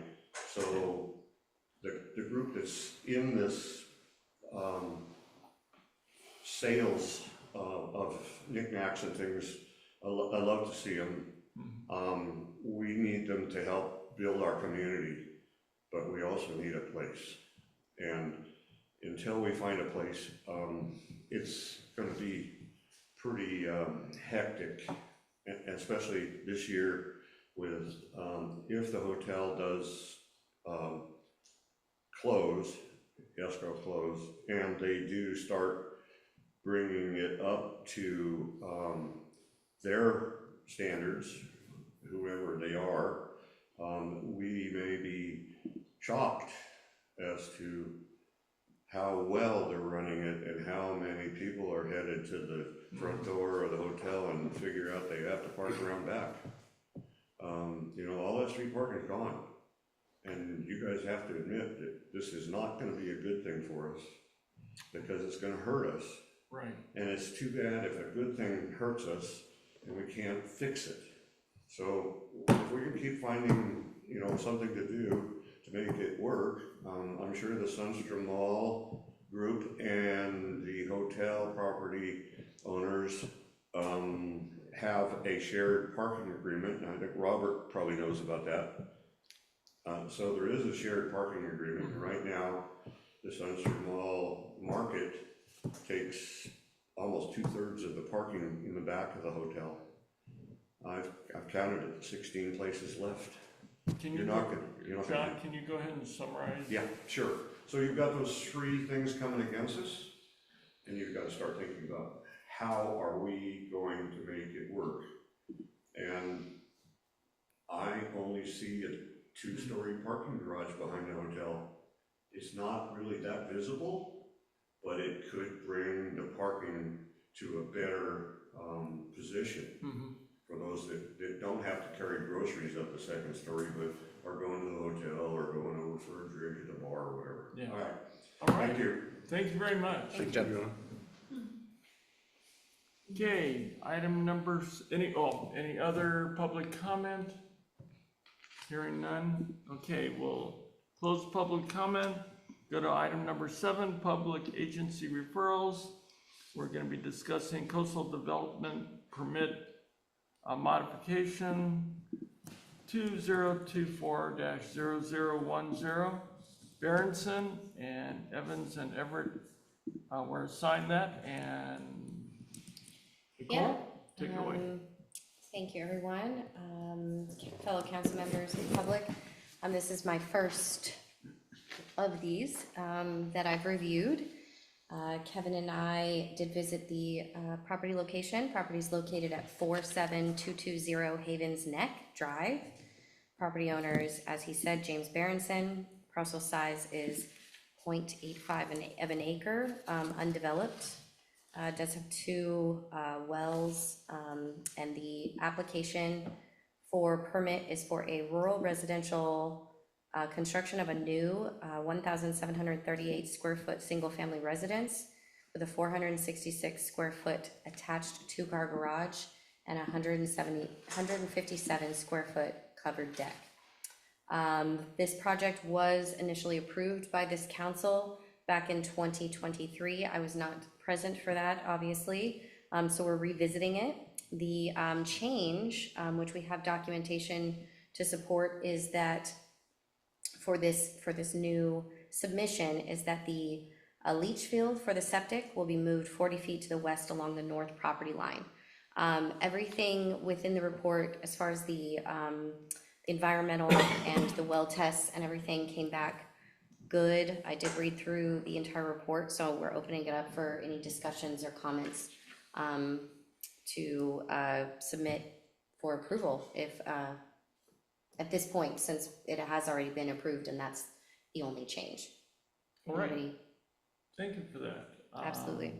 So the group that's in this sales of knickknacks and things, I love to see them. We need them to help build our community, but we also need a place. And until we find a place, it's gonna be pretty hectic, especially this year with, if the hotel does close, escrow close, and they do start bringing it up to their standards, whoever they are, we may be shocked as to how well they're running it and how many people are headed to the front door of the hotel and figure out they have to park around back. All that street parking is gone. And you guys have to admit that this is not gonna be a good thing for us because it's gonna hurt us. Right. And it's too bad if a good thing hurts us and we can't fix it. So if we can keep finding, something to do to make it work, I'm sure the Sunstrom Mall group and the hotel property owners have a shared parking agreement, and I think Robert probably knows about that. So there is a shared parking agreement, and right now, the Sunstrom Mall market takes almost 2/3 of the parking in the back of the hotel. I've counted it, 16 places left. Can you, John, can you go ahead and summarize? Yeah, sure. So you've got those 3 things coming against us, and you've got to start thinking about how are we going to make it work? And I only see it two-story parking garage behind the hotel. It's not really that visible, but it could bring the parking to a better position for those that don't have to carry groceries up the second story, but are going to the hotel or going over for a drink at the bar or whatever. Yeah. All right. All right. Thank you. Thank you very much. Thank you. Okay, item number, any other public comment? Hearing none. Okay, we'll close public comment. Go to item number 7, public agency referrals. We're going to be discussing coastal development permit modification 2024-0010. Beerensson and Evans and Everett were assigned that, and Nicole, take it away. Thank you, everyone. Fellow council members and public. This is my first of these that I've reviewed. Kevin and I did visit the property location. Property is located at 47220 Havens Neck Drive. Property owners, as he said, James Beerensson. Parcel size is 0.85 of an acre, undeveloped. Does have 2 wells, and the application for permit is for a rural residential construction of a new 1,738 square foot single-family residence with a 466 square foot attached 2-car garage and 157 square foot covered deck. This project was initially approved by this council back in 2023. I was not present for that, obviously, so we're revisiting it. The change, which we have documentation to support, is that for this new submission is that the leach field for the septic will be moved 40 feet to the west along the north property line. Everything within the report, as far as the environmental and the well tests and everything, came back good. I did read through the entire report, so we're opening it up for any discussions or comments to submit for approval if at this point, since it has already been approved and that's the only change. All right. Anybody? Thank you for that. Absolutely.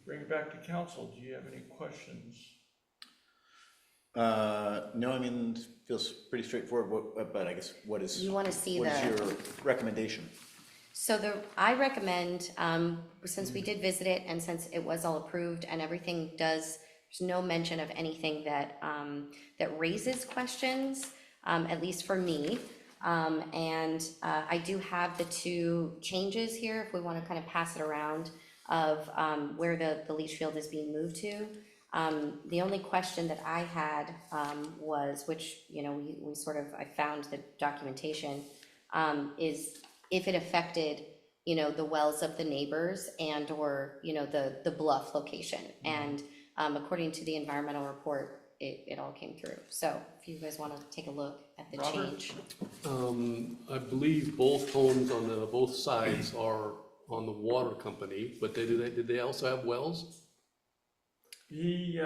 Bring it back to council. Do you have any questions? No, I mean, it feels pretty straightforward, but I guess what is You want to see what is the, your recommendation? so I recommend, since we did visit it and since it was all approved and everything there's no mention of anything that, that raises questions, at least for me. I do have the 2 changes here, if we want to kind of pass it around, of where the leach field is being moved to. The only question that I had was, which, you know, we sort of, I found the documentation, is if it affected, you know, the wells of the neighbors and or, you know, the bluff location. And according to the environmental report, it all came through. So if you guys want to take a look at the change. I believe both homes on both sides are on the water company, but did they also have wells? He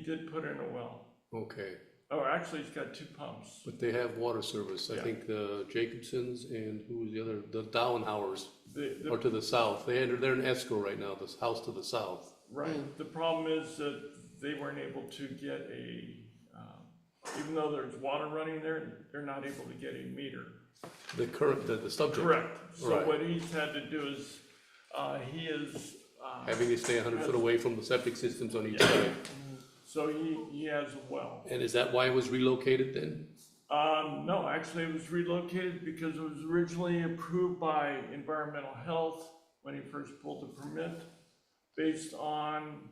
did put in a well. Okay, Oh, actually, he's got 2 pumps. but they have water service. I Yeah. think the Jacobsons and who was the other, the Dowenhowers, The- or to the south. They're in escrow right now, this house to the south. Right, the problem is that they weren't able to get even though there's water running there, they're not able to get a meter. The current, the subject. Correct, so Right. what he's had to do is, he is, Having to stay 100 foot away from the septic systems on each side. so he has a well. And is that why it was relocated then? No, actually, it was relocated because it was originally approved by environmental health when he first pulled the permit, based on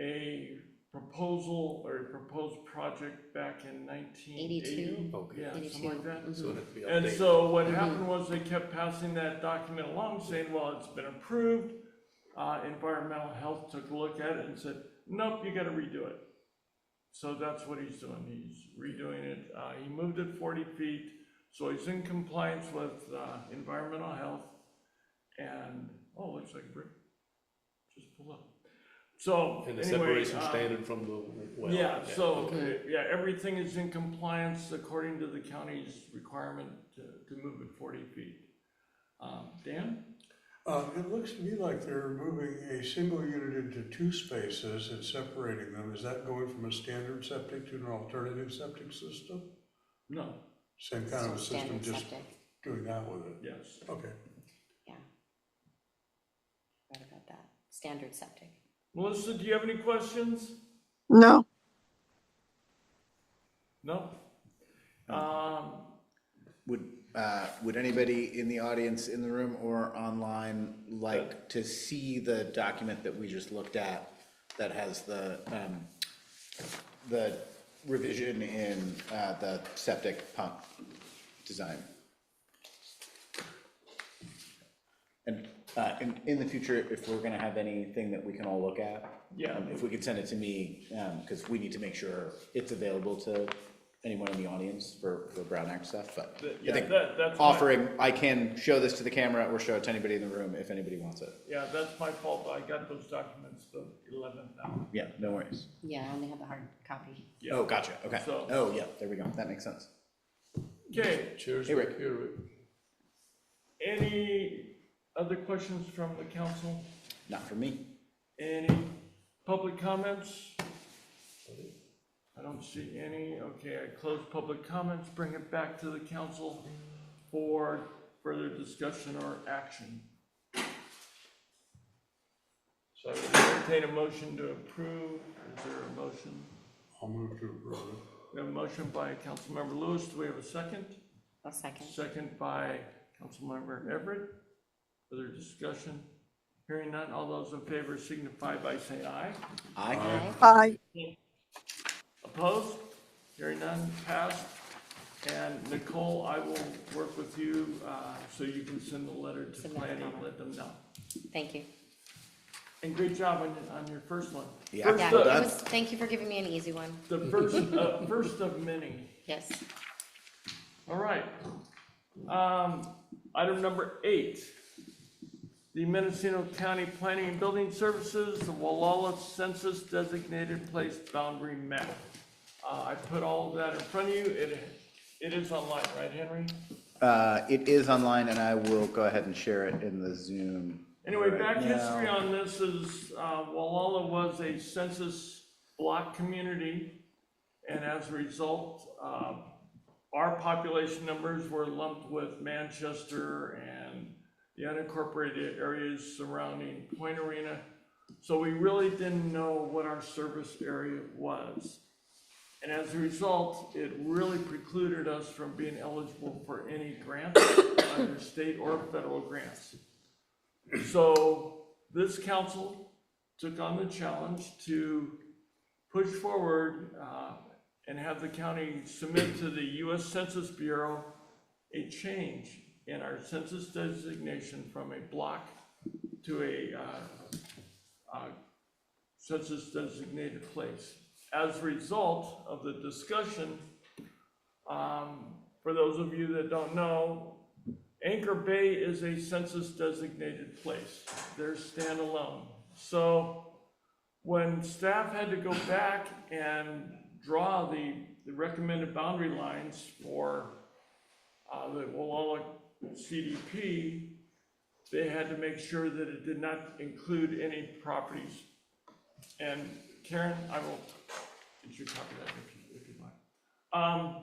a proposal or a proposed project back in 1980. Okay. Yeah, 82. something like that. So it had to be And updated. so what happened was they kept passing that document along saying, well, it's been approved. Environmental health took a look at it and said, nope, you gotta redo it. So that's what he's doing. He's redoing it. He moved it 40 feet, so he's in compliance with environmental health. And, oh, looks like a brick just pulled up. So And the anyway, separation standard from the well. yeah, so, okay. yeah, everything is in compliance according to the county's requirement to move it 40 feet. Dan? It looks to me like they're moving a single unit into two spaces and separating them. Is that going from a standard septic to an alternative septic system? No, Same kind of a Still system, standard just septic. doing that with it? yes. Okay. Yeah. Right about that. Standard septic. Melissa, do you have any questions? No, No? Would anybody in the audience, in the room or online, like to see the document that we just looked at that has the revision in, the septic pump design? And, in the future, if we're gonna have anything that we can all look at, Yeah. if we could send it to me, cause we need to make sure it's available to anyone in the audience for Brown Act stuff, but I Yeah, think that's offering, I can show this to the camera or show it to anybody in the room if anybody wants it. Yeah, that's my fault. I got those documents the 11th hour. Yeah, no worries. Yeah, I only have the hard copy. Yeah. Oh, gotcha, okay. So- Oh, yeah, there we go, that makes sense. Okay, Cheers. Hey, Rick. Here, Rick. any other questions from the council? Not for me. Any public comments? I don't see any. Okay, I close public comments, bring it back to the council for further discussion or action. So I would entertain a motion to approve. Is there a motion? I'll move to approve it. We have a motion by Councilmember Lewis. Do we have a second? A second. Second by Councilmember Everett. Further discussion? Hearing none, all those in favor signify by saying aye. Aye. aye. Opposed? Hearing none, passed. And Nicole, I will work with you, so you can send the letter to Send that planning, comment. let them know. Thank you. And great job on your first one. Yeah. First Yeah, of- it was, thank you for giving me an easy one. The first of many. Yes. All right. Item number 8. The Mendocino County Planning and Building Services, the Gualala Census Designated Place Boundary Map. I put all of that in front of you. It is online, right, Henry? It is online and I will go ahead and share it in the Zoom. Anyway, right back now. history on this is, Gualala was a census block community, and as a result, our population numbers were lumped with Manchester and the unincorporated areas surrounding Point Arena. So we really didn't know what our service area was. And as a result, it really precluded us from being eligible for any grants, either state or federal grants. So this council took on the challenge to push forward and have the county submit to the U.S. Census Bureau a change in our census designation from a block to a census designated place. As a result of the discussion, for those of you that don't know, Anchor Bay is a census designated place. They're standalone. So when staff had to go back and draw the recommended boundary lines for the Gualala CDP, they had to make sure that it did not include any properties. And Karen, I will get you a copy of that if you'd like.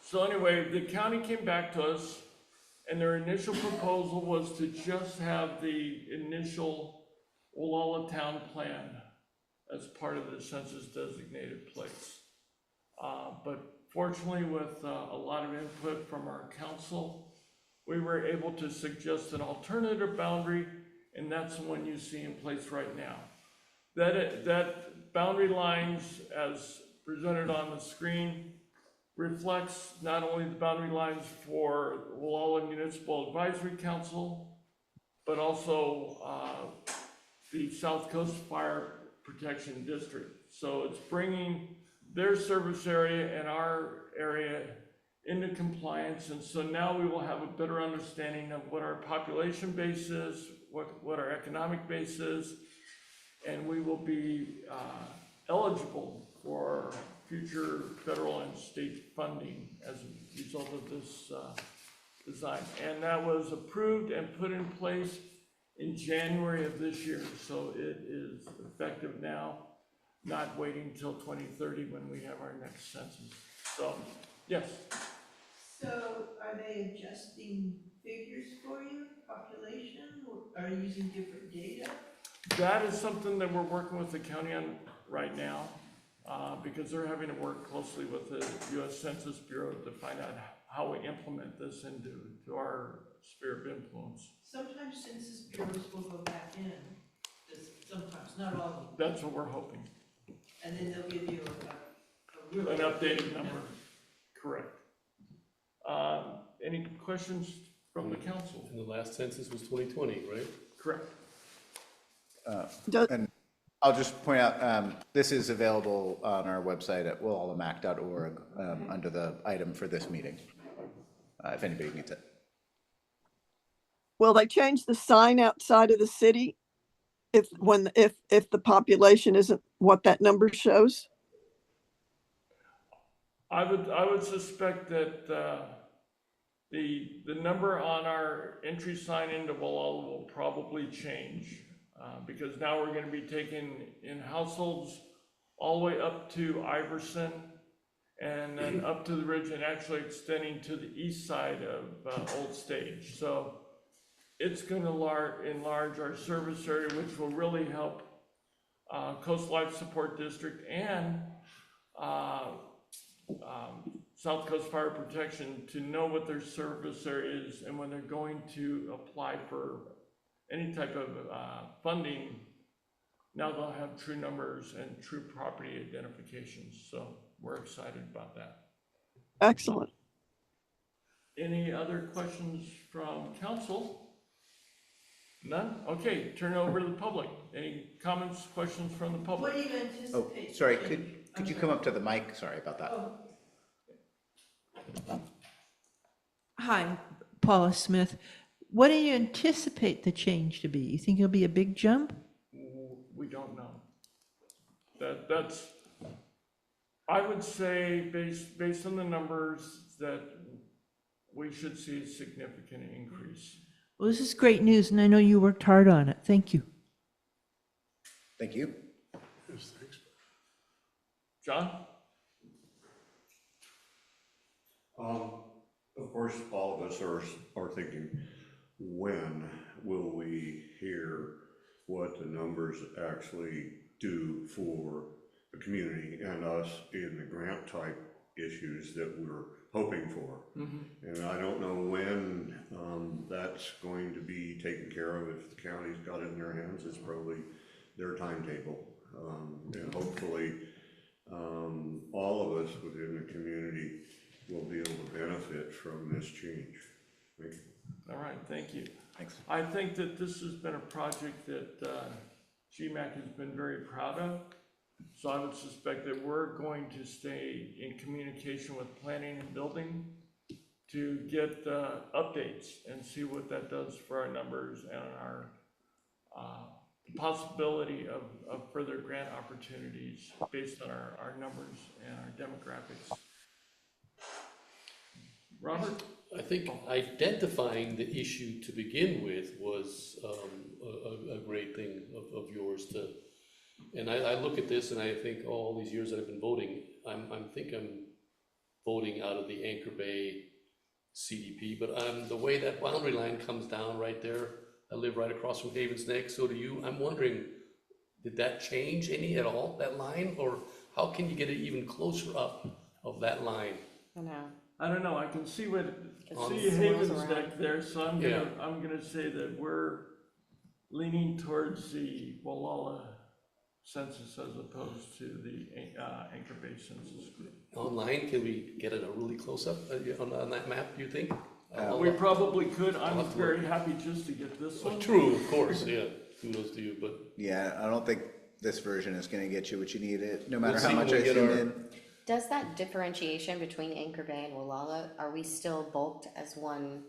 So anyway, the county came back to us, and their initial proposal was to just have the initial Gualala town plan as part of the census designated place. But fortunately, with a lot of input from our council, we were able to suggest an alternative boundary, and that's the one you see in place right now. That boundary lines, as presented on the screen, reflects not only the boundary lines for Gualala Municipal Advisory Council, but also the South Coast Fire Protection District. So it's bringing their service area and our area into compliance, and so now we will have a better understanding of what our population base is, what our economic base is, and we will be eligible for future federal and state funding as a result of this design. And that was approved and put in place in January of this year, so it is effective now, not waiting till 2030 when we have our next census. So, yes. So are they adjusting figures for you, population, or are you using different data? That is something that we're working with the county on right now, because they're having to work closely with the US Census Bureau to find out how we implement this into our sphere of influence. Sometimes census bureaus will go back in, sometimes, not all of them, That's what we're hoping. and then they'll give you a really. An updated number, correct. Any questions from the council? And the last census was 2020, right? Correct. And I'll just point out, this is available on our website at gualalamac.org, under the item for this meeting, if anybody needs it. Will they change the sign outside of the city if the population isn't what that number shows? I would suspect that the number on our entry sign into Gualala will probably change, because now we're going to be taking in households all the way up to Iverson and then up to the ridge and actually extending to the east side of Old Stage. So it's going to enlarge our service area, which will really help Coast Life Support District and South Coast Fire Protection to know what their service area is, and when they're going to apply for any type of funding, now they'll have true numbers and true property identifications. So we're excited about that. Excellent. Any other questions from council? None? Okay, turn it over to the public. Any comments, questions from the public? What do you Oh, anticipate? sorry, could you come up to the mic? Sorry about that. Oh. Hi, Paula Smith. What do you anticipate the change to be? You think it'll be a big jump? We don't know. That's, I would say, based on the numbers, that we should see a significant increase. Well, this is great news, and I know you worked hard on it. Thank you. Thank you. Yes, thanks. John? Of course, all of us are thinking, when will we hear what the numbers actually do for the community and us in the grant type issues that we're hoping for? Mm-hmm. And I don't know when that's going to be taken care of. If the county's got it in their hands, it's probably their timetable. And hopefully all of us within the community will be able to benefit from this change. Thank you. All right, thank you. Thanks. I think that this has been a project that GMAC has been very proud of. So I would suspect that we're going to stay in communication with planning and building to get updates and see what that does for our numbers and our possibility of further grant opportunities based on our numbers and our demographics. Robert? I think identifying the issue to begin with was a great thing of yours to, and I look at this and I think all these years that I've been voting, I'm voting out of the Anchor Bay CDP, but the way that boundary line comes down right there, I live right across from Haven's Neck, so do you. I'm wondering, did that change any at all, that line, or how can you get it even closer up of that line? I don't know. I can see It's Haven's swirls Neck around. there, so I'm gonna say that we're leaning towards the Gualala census as opposed to the Anchor Bay census group. Online, can we get it a really close up on that map, do you think? We probably could. I'm very happy just to get this one. True, of course, yeah. Kudos to you, but Yeah, I don't think this version is gonna get you what you need, no matter We'll how see much when I we get zoom our- in. Does that differentiation between Anchor Bay and Gualala, are we still bulked as one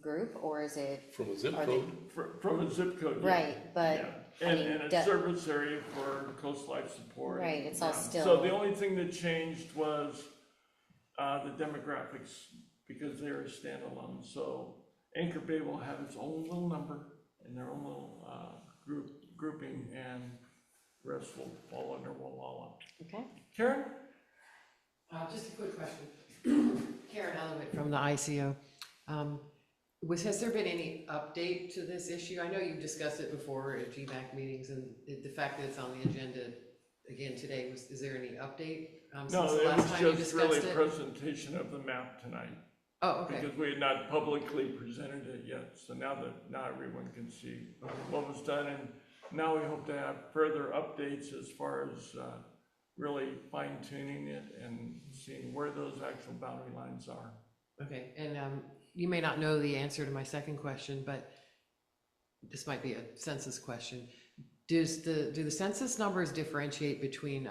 group, or is it? from a zip Are they- code, From a zip code. Yeah. Right, but Yeah. And a service area for coast life support. Right, it's all Yeah. still- So the only thing that changed was, the demographics, because they're standalone, so Anchor Bay will have its own little number and their own little, grouping, and rest will fall under Gualala. Okay. Karen? Just a quick question. Karen Elliott from the ICO. Has there been any update to this issue? I know you've discussed it before at GMAC meetings, and the fact that it's on the agenda again today, is there any update? Since No, the it last was time you just really discussed a it? presentation of the map tonight, Oh, okay. because we had not publicly presented it yet, so now everyone can see what was done, and now we hope to have further updates as far as, really fine tuning it and seeing where those actual boundary lines are. Okay, and you may not know the answer to my second question, but this might be a census question. Do the census numbers differentiate between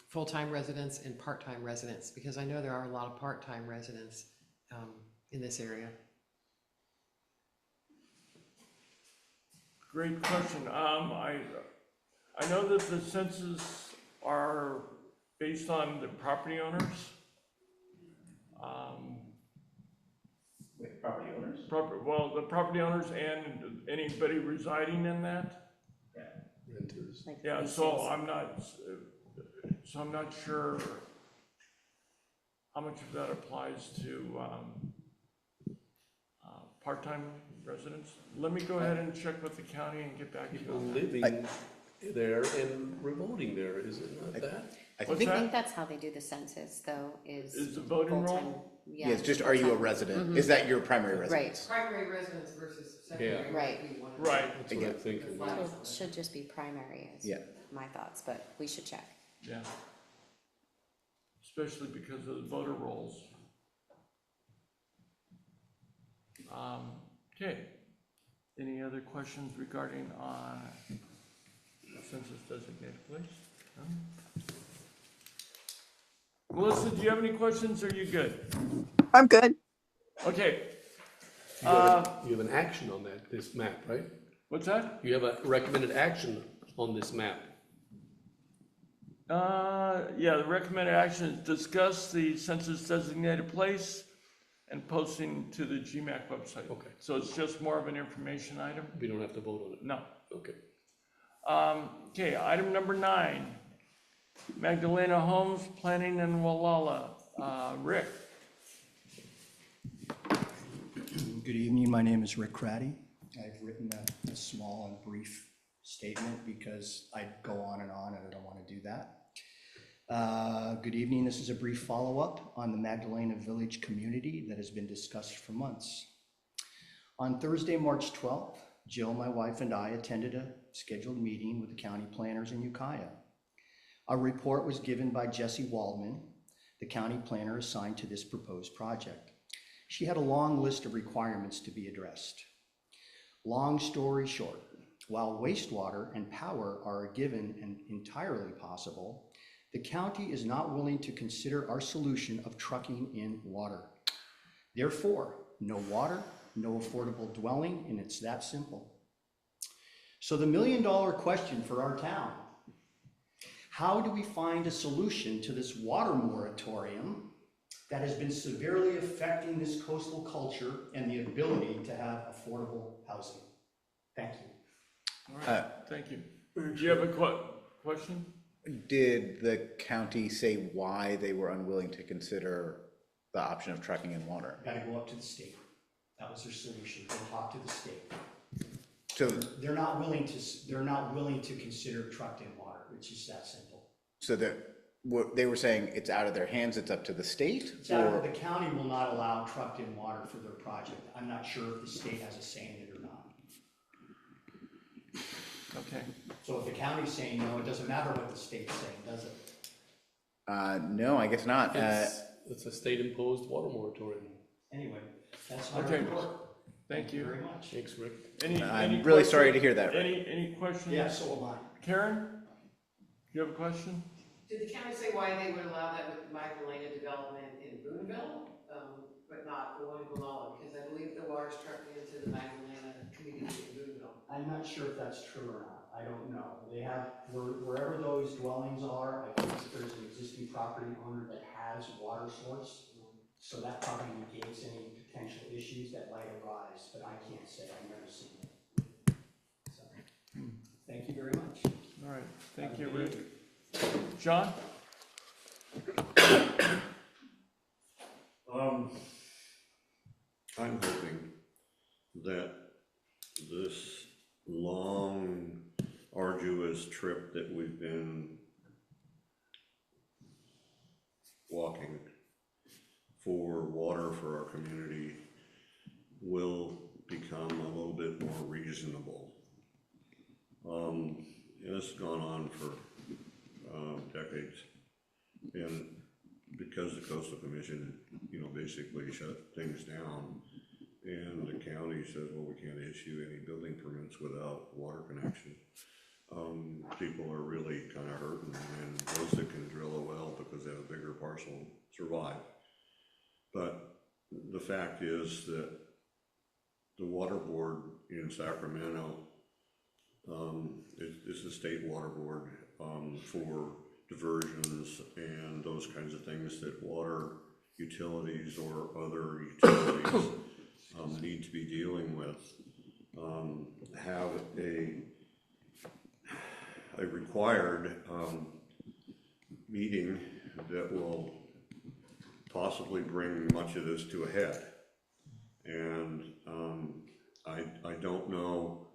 full-time residents and part-time residents? Because I know there are a lot of part-time residents in this area. Great question. I know that the census are based on the property owners. Wait, property owners? The property owners and anybody residing in that. Renters. Like Yeah, leases. so I'm not sure how much of that applies to, part-time residents. Let me go ahead and check with the county and get back to you People on that. living there and remoting there, is it not that? I What's think, I that? think that's how they do the census, though, Is the voting full-time- roll? yeah, it's just, are you a full-time. resident? Is that your primary residence? Primary residence versus secondary. Yeah. Right. would be one of Right. That's what I'm thinking. the- It should just be primary, is Yeah. my thoughts, but we should check. Yeah. Especially because of the voter rolls. Okay. Any other questions regarding, census designated place? No? Melissa, do you have any questions, or are you good? I'm good. Okay. You have an action on this map, right? What's that? You have a recommended action on this map. Yeah, the recommended action is discuss the census designated place and posting to the GMAC website. Okay. So it's just more of an information item? We don't have to vote on it. No. Okay. Okay, item number 9, Magdalena Homes, Planning in Gualala. Rick? Good evening, my name is Rick Craddy. I've written a small and brief statement because I'd go on and I don't want to do that. Good evening, this is a brief follow-up on the Magdalena Village community that has been discussed for months. On Thursday, March 12th, Jill, my wife, and I attended a scheduled meeting with the county planners in Ukiah. A report was given by Jesse Waldman, the county planner assigned to this proposed project. She had a long list of requirements to be addressed. Long story short, while wastewater and power are a given and entirely possible, the county is not willing to consider our solution of trucking in water. Therefore, no water, no affordable dwelling, and it's that simple. So the million-dollar question for our town: how do we find a solution to this water moratorium that has been severely affecting this coastal culture and the ability to have affordable housing? Thank you. All right, thank you. Do you have a question? Did the county say why they were unwilling to consider the option of trucking in water? Got to go up to the state. That was their solution. Go talk to the state. So, They're not willing to consider trucked in water. It's just that simple. so that, what they were saying, it's out of their hands, it's up to the state? It's out of, Or, the county will not allow trucked in water for their project. I'm not sure if the state has a say in it or not. Okay. So if the county's saying no, it doesn't matter what the state's saying, does it? no, I guess not. It's a state-imposed water moratorium. Anyway, that's my Okay. report. Thank you. Very much. Thanks, Rick. I'm really sorry to hear that, Rick. Any questions? Yeah, so am I. Karen, do you have a question? Did the county say why they would allow that with Magdalena development in Boonville, but not the one in Gualala? Because I believe the water's trucked into the Magdalena community in Boonville. I'm not sure if that's true or not. I don't know. They have, wherever those dwellings are, I think there's an existing property owner that has water source. So that probably negates any potential issues that might arise, but I can't say, I've never seen it. So, thank you very much. All right, thank you, Rick. John? I'm hoping that this long, arduous trip that we've been walking for water for our community will become a little bit more reasonable. This has gone on for decades, and because the Coastal Commission, basically shut things down, and the county says, well, we can't issue any building permits without water connection. People are really kind of hurting, and those that can drill a well because they have a bigger parcel survive. But the fact is that the water board in Sacramento, it's the state water board for diversions and those kinds of things that water utilities or other utilities need to be dealing with, have a required meeting that will possibly bring much of this to a head. And I don't know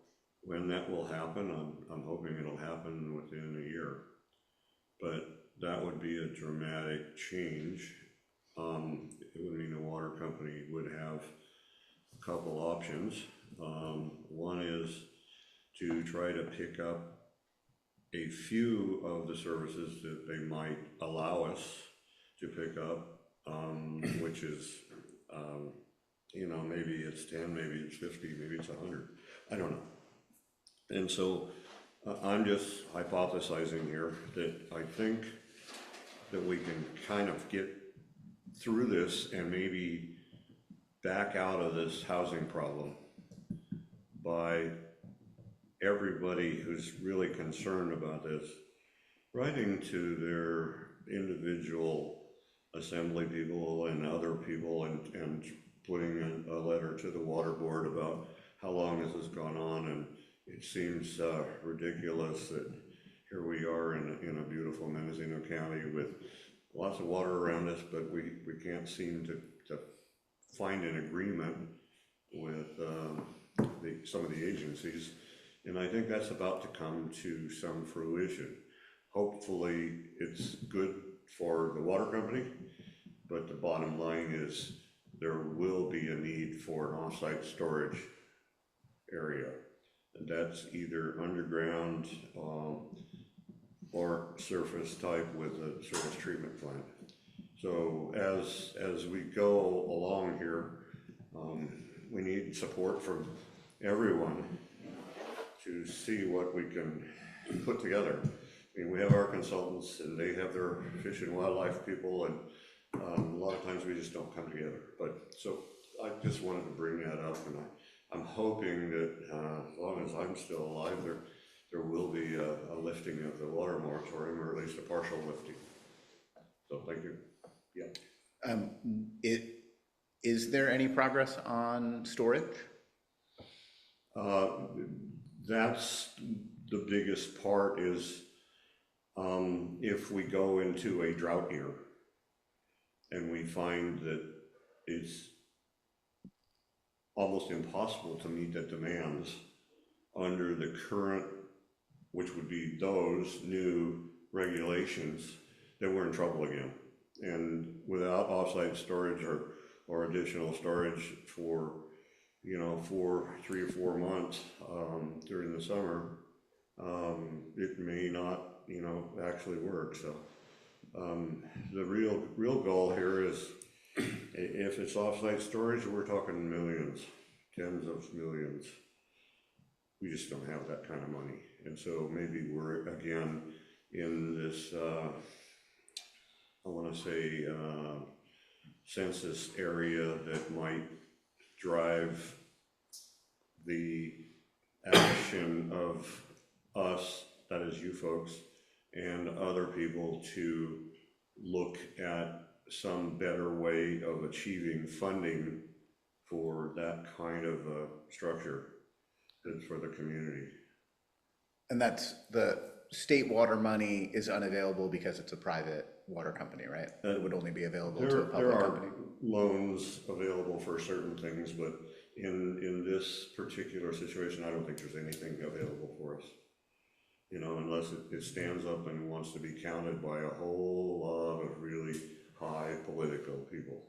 when that will happen. I'm hoping it'll happen within a year. But that would be a dramatic change. It would mean the water company would have a couple options. One is to try to pick up a few of the services that they might allow us to pick up, which is, maybe it's 10, maybe it's 50, maybe it's 100. I don't know. And so I'm just hypothesizing here that I think that we can kind of get through this and maybe back out of this housing problem by everybody who's really concerned about this writing to their individual assembly people and other people and putting a letter to the water board about how long this has gone on. And it seems ridiculous that here we are in a beautiful Mendocino County with lots of water around us, but we can't seem to find an agreement with some of the agencies. And I think that's about to come to some fruition. Hopefully it's good for the water company, but the bottom line is there will be a need for an off-site storage area. And that's either underground or surface type with a surface treatment plant. So as we go along here, we need support from everyone to see what we can put together. I mean, we have our consultants and they have their fish and wildlife people, and a lot of times we just don't come together. But so I just wanted to bring that up, and I'm hoping that as long as I'm still alive, there will be a lifting of the water moratorium, or at least a partial lifting. So thank you. Yeah. Is there any progress on storage? That's the biggest part is if we go into a drought year and we find that it's almost impossible to meet the demands under the current, which would be those new regulations, then we're in trouble again. And without offsite storage or additional storage for, for 3 or 4 months during the summer, it may not, actually work. So the real goal here is if it's offsite storage, we're talking millions, tens of millions. We just don't have that kind of money. And so maybe we're again in this, I want to say, census area that might drive the action of us, that is you folks, and other people to look at some better way of achieving funding for that kind of structure that's for the community. And that's the state water money is unavailable because it's a private water company, right? It would only be available to a There public are company. loans available for certain things, but in this particular situation, I don't think there's anything available for us. You know, unless it stands up and wants to be counted by a whole lot of really high political people.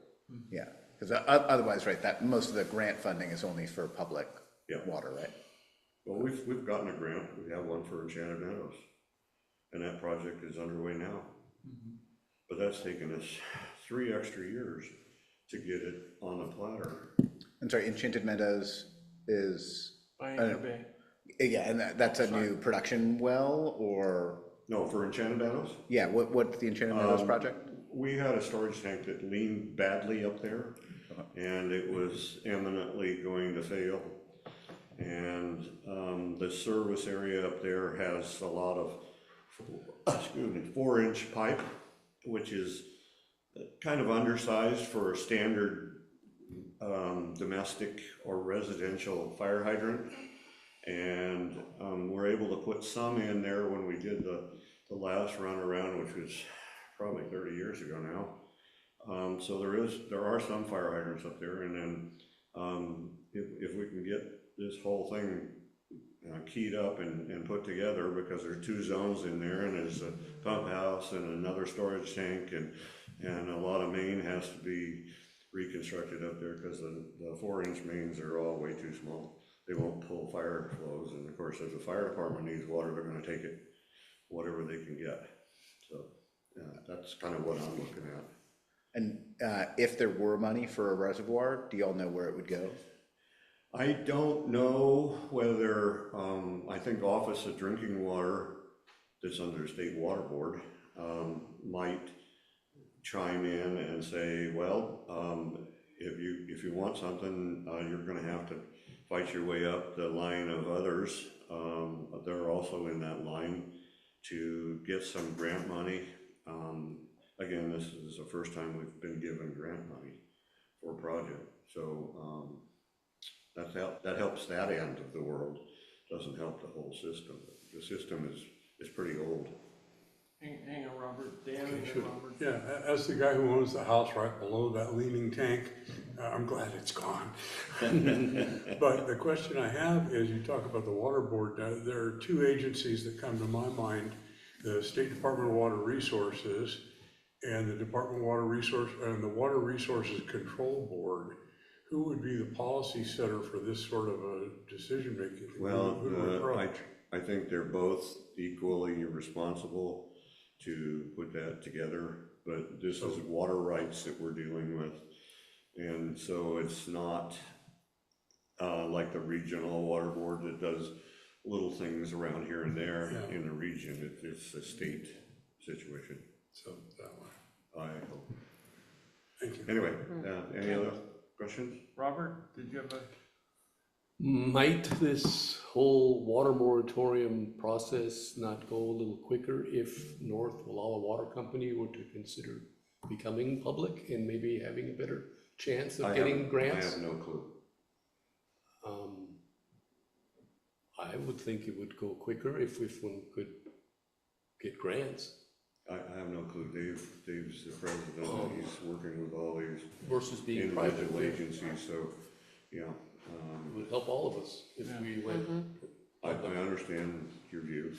Yeah, because otherwise, right, that most of the grant funding is only for public water, right? Well, we've gotten a grant. We have one for Enchanted Meadows, and that project is underway now. But that's taken us 3 extra years to get it on the platter. I'm sorry, Enchanted Meadows is, Pioneer Bay. yeah, and that's a new production well, or? No, for Enchanted Meadows? Yeah, what's the Enchanted Meadows project? We had a storage tank that leaned badly up there, and it was imminently going to fail. And the service area up there has a lot of, 4-inch pipe, which is kind of undersized for a standard domestic or residential fire hydrant. And we're able to put some in there when we did the last run around, which was probably 30 years ago now. So there are some fire hydrants up there, and then if we can get this whole thing keyed up and put together, because there's 2 zones in there, and there's a pump house and another storage tank, and a lot of main has to be reconstructed up there because the 4-inch mains are all way too small. They won't pull fire flows, and of course, if the fire department needs water, they're going to take it whatever they can get. So that's kind of what I'm looking at. And if there were money for a reservoir, do y'all know where it would go? I don't know whether, I think Office of Drinking Water, that's under the State Water Board, might chime in and say, well, if you want something, you're gonna have to fight your way up the line of others. They're also in that line to get some grant money. Again, this is the first time we've been given grant money for a project. So that helps that end of the world, doesn't help the whole system. The system is pretty old. Hang on, Robert. Dan and then Robert. Yeah, as the guy who owns the house right below that leaning tank, I'm glad it's gone. But the question I have is, you talk about the water board. There are 2 agencies that come to my mind: the State Department of Water Resources and the Department of Water Resource and the Water Resources Control Board. Who would be the policy setter for this sort of a decision making? Well, I think they're both equally responsible to put that together, but this is water rights that we're dealing with. And so it's not like the regional water board that does little things around here and there in the region. It's a state situation. So that way. I hope. Thank you. Anyway, any other questions? Robert, did you have a? Might this whole water moratorium process not go a little quicker if North Gualala Water Company were to consider becoming public and maybe having a better chance of getting grants? I have no clue. I would think it would go quicker if one could get grants. I have no clue. Dave's the president, he's working with all these Versus being private. individual agencies, so, yeah. It would help all of us if we went. I understand your views,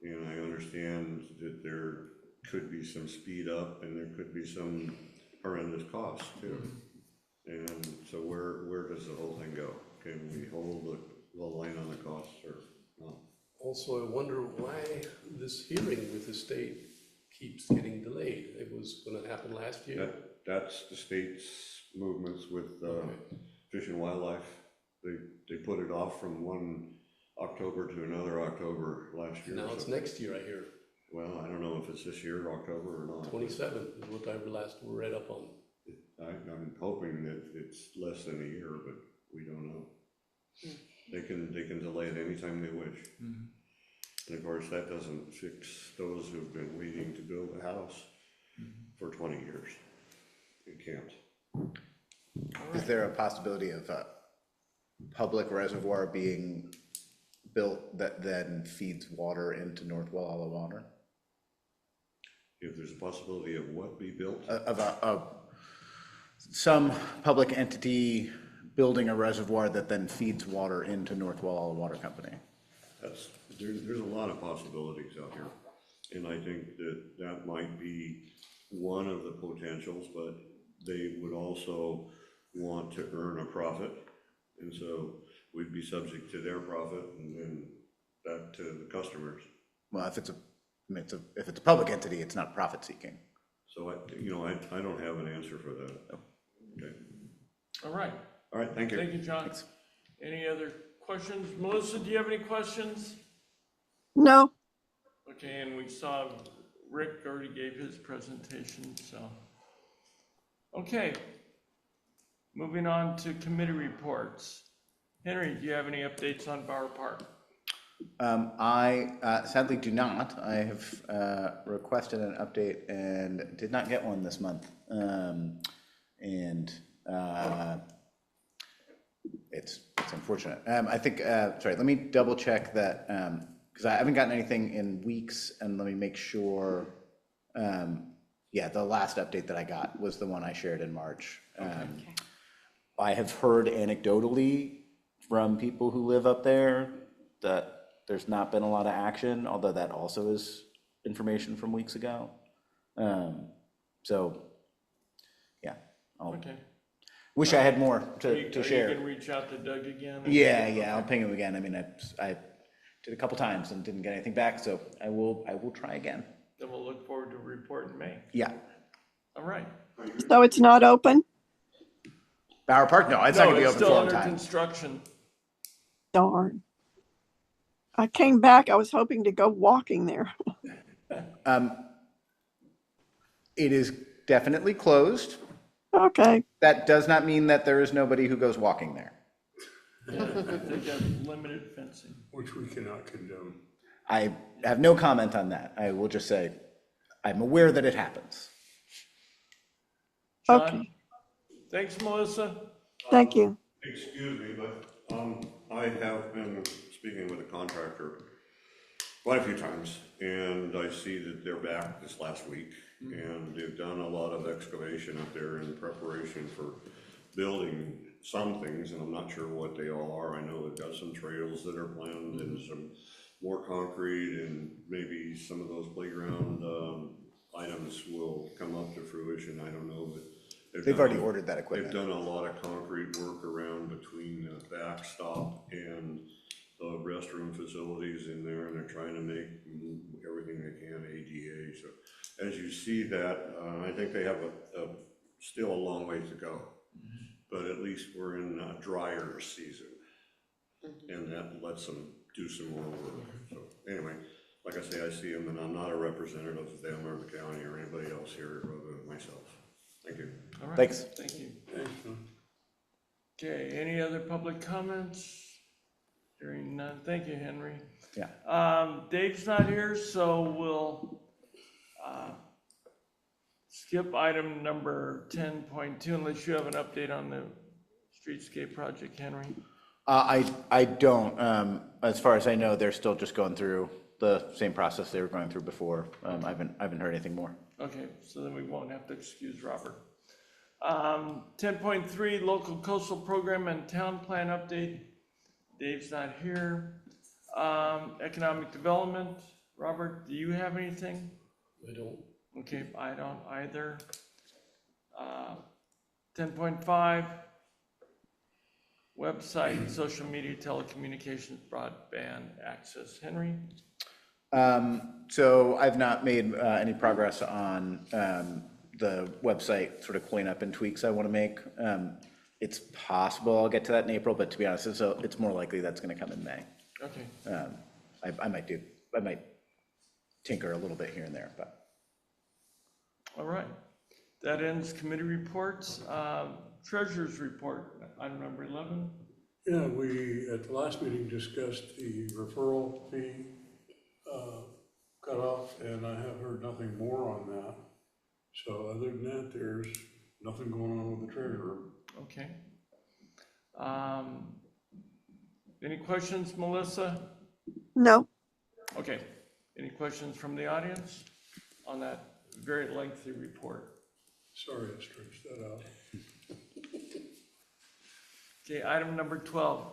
and I understand that there could be some speed up and there could be some horrendous costs too. And so where does the whole thing go? Can we hold the line on the costs or not? Also, I wonder why this hearing with the state keeps getting delayed. It was gonna happen last year. That's the state's movements with Fish and Wildlife. They put it off from one October to another October last year. Now it's next year, I hear. Well, I don't know if it's this year, October or not. 27 is what I last read up on. I'm hoping that it's less than a year, but we don't know. They can delay it anytime they wish. And of course, that doesn't fix those who've been waiting to build a house for 20 years. It can't. Is there a possibility of a public reservoir being built that then feeds water into North Gualala water? If there's a possibility of what be built, Of some public entity building a reservoir that then feeds water into North Gualala Water Company? there's a lot of possibilities out here. And I think that might be one of the potentials, but they would also want to earn a profit. And so we'd be subject to their profit and then back to the customers. Well, if it's a public entity, it's not profit seeking. So I don't have an answer for that. Okay. All right. All right, thank you. Thank you, John. Thanks. Any other questions? Melissa, do you have any questions? No, Okay, and we saw Rick already gave his presentation, so. Okay. Moving on to committee reports. Henry, do you have any updates on Bower Park? I sadly do not. I have requested an update and did not get one this month. It's unfortunate. I think, sorry, let me double check that, because I haven't gotten anything in weeks, and let me make sure. Yeah, the last update that I got was the one I shared in March. Okay. I have heard anecdotally from people who live up there that there's not been a lot of action, although that also is information from weeks ago. So, yeah, I'll Okay. wish I had more Are to you share. gonna reach out to Doug again? Yeah, I'll ping him again. I mean, I did a couple times and didn't get anything back, so I will try again. Then we'll look forward to a report in May. Yeah. All right. so it's not open? Bower Park? No, it's not gonna be open for a still long under time. construction. Darn. I came back, I was hoping to go walking there. It is definitely closed. Okay, That does not mean that there is nobody who goes walking there. They got limited fencing. Which we cannot condone. I have no comment on that. I will just say, I'm aware that it happens. John? okay, Thanks, Melissa. thank you. Excuse me, but I have been speaking with a contractor quite a few times, and I see that they're back this last week, and they've done a lot of excavation up there in preparation for building some things, and I'm not sure what they all are. I know they've got some trails that are planned and some more concrete, and maybe some of those playground items will come up to fruition. I don't know, but They've done already ordered that They've equipment. done a lot of concrete work around between the backstop and the restroom facilities in there, and they're trying to make everything they can ADA. So as you see that, I think they have still a long ways to go, but at least we're in a drier season, and that lets them do some more work. So anyway, like I say, I see them, and I'm not a representative of them or the county or anybody else here other than myself. Thank you. All right. Thanks. Thank you. Thanks, man. Okay, any other public comments? Hearing none. Thank you, Henry. Yeah. Dave's not here, so we'll skip item number 10.2 unless you have an update on the streetscape project, Henry. I don't. As far as I know, they're still just going through the same process they were going through before. I haven't heard anything more. Okay, so then we won't have to excuse Robert. 10.3, local coastal program and town plan update. Dave's not here. Economic development, Robert, do you have anything? I don't. Okay, I don't either. 10.5, website, social media, telecommunications, broadband access. Henry? So I've not made any progress on the website sort of cleanup and tweaks I want to make. It's possible I'll get to that in April, but to be honest, it's more likely that's going to come in May. Okay. I might tinker a little bit here and there, but. All right. That ends committee reports. Treasurer's report, item number 11. Yeah, we, at the last meeting, discussed the referral fee cut off, and I have heard nothing more on that. So other than that, there's nothing going on with the treasurer. Okay. Any questions, Melissa? No, Okay. Any questions from the audience on that very lengthy report? Sorry, I stretched that out. Okay, item number 12,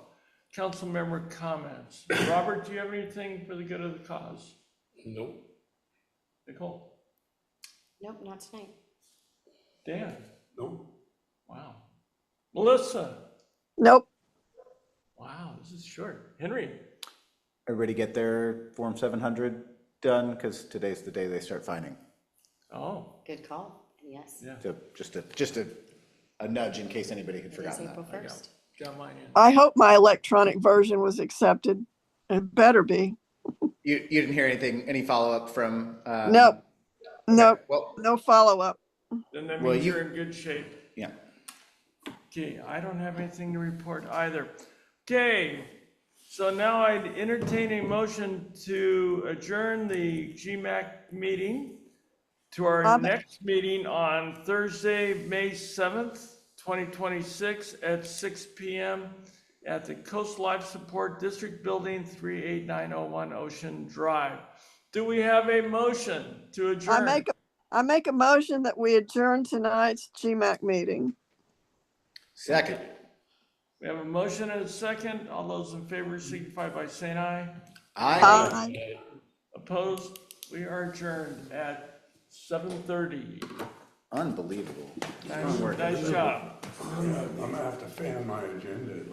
Councilmember Comments. Robert, do you have anything for the good of the cause? Nope. Nicole? Nope, not tonight. Dan? Nope. Wow. Melissa? nope. Wow, this is short. Henry? Everybody get their Form 700 done, because today's the day they start finding. Oh, Good call, yes. yeah, So just a nudge in case anybody had It is forgotten that. April 1st. got mine in. I hope my electronic version was accepted. It better be. You didn't hear anything, any follow-up from? Nope, Okay, nope, well, no follow-up. Then that Well, means you- you're in good shape. yeah. Okay, I don't have anything to report either. Okay, so now I'd entertain a motion to adjourn the GMAC meeting to our Bob? next meeting on Thursday, May 7th, 2026 at 6 PM at the Coast Life Support District Building, 38901 Ocean Drive. Do we have a motion to adjourn? I make a motion that we adjourn tonight's GMAC meeting. Second. We have a motion and a second. All those in favor signify by saying aye. Aye. Opposed? We are adjourned at 7:30. Unbelievable. Nice job. I'm gonna have to fan my agenda.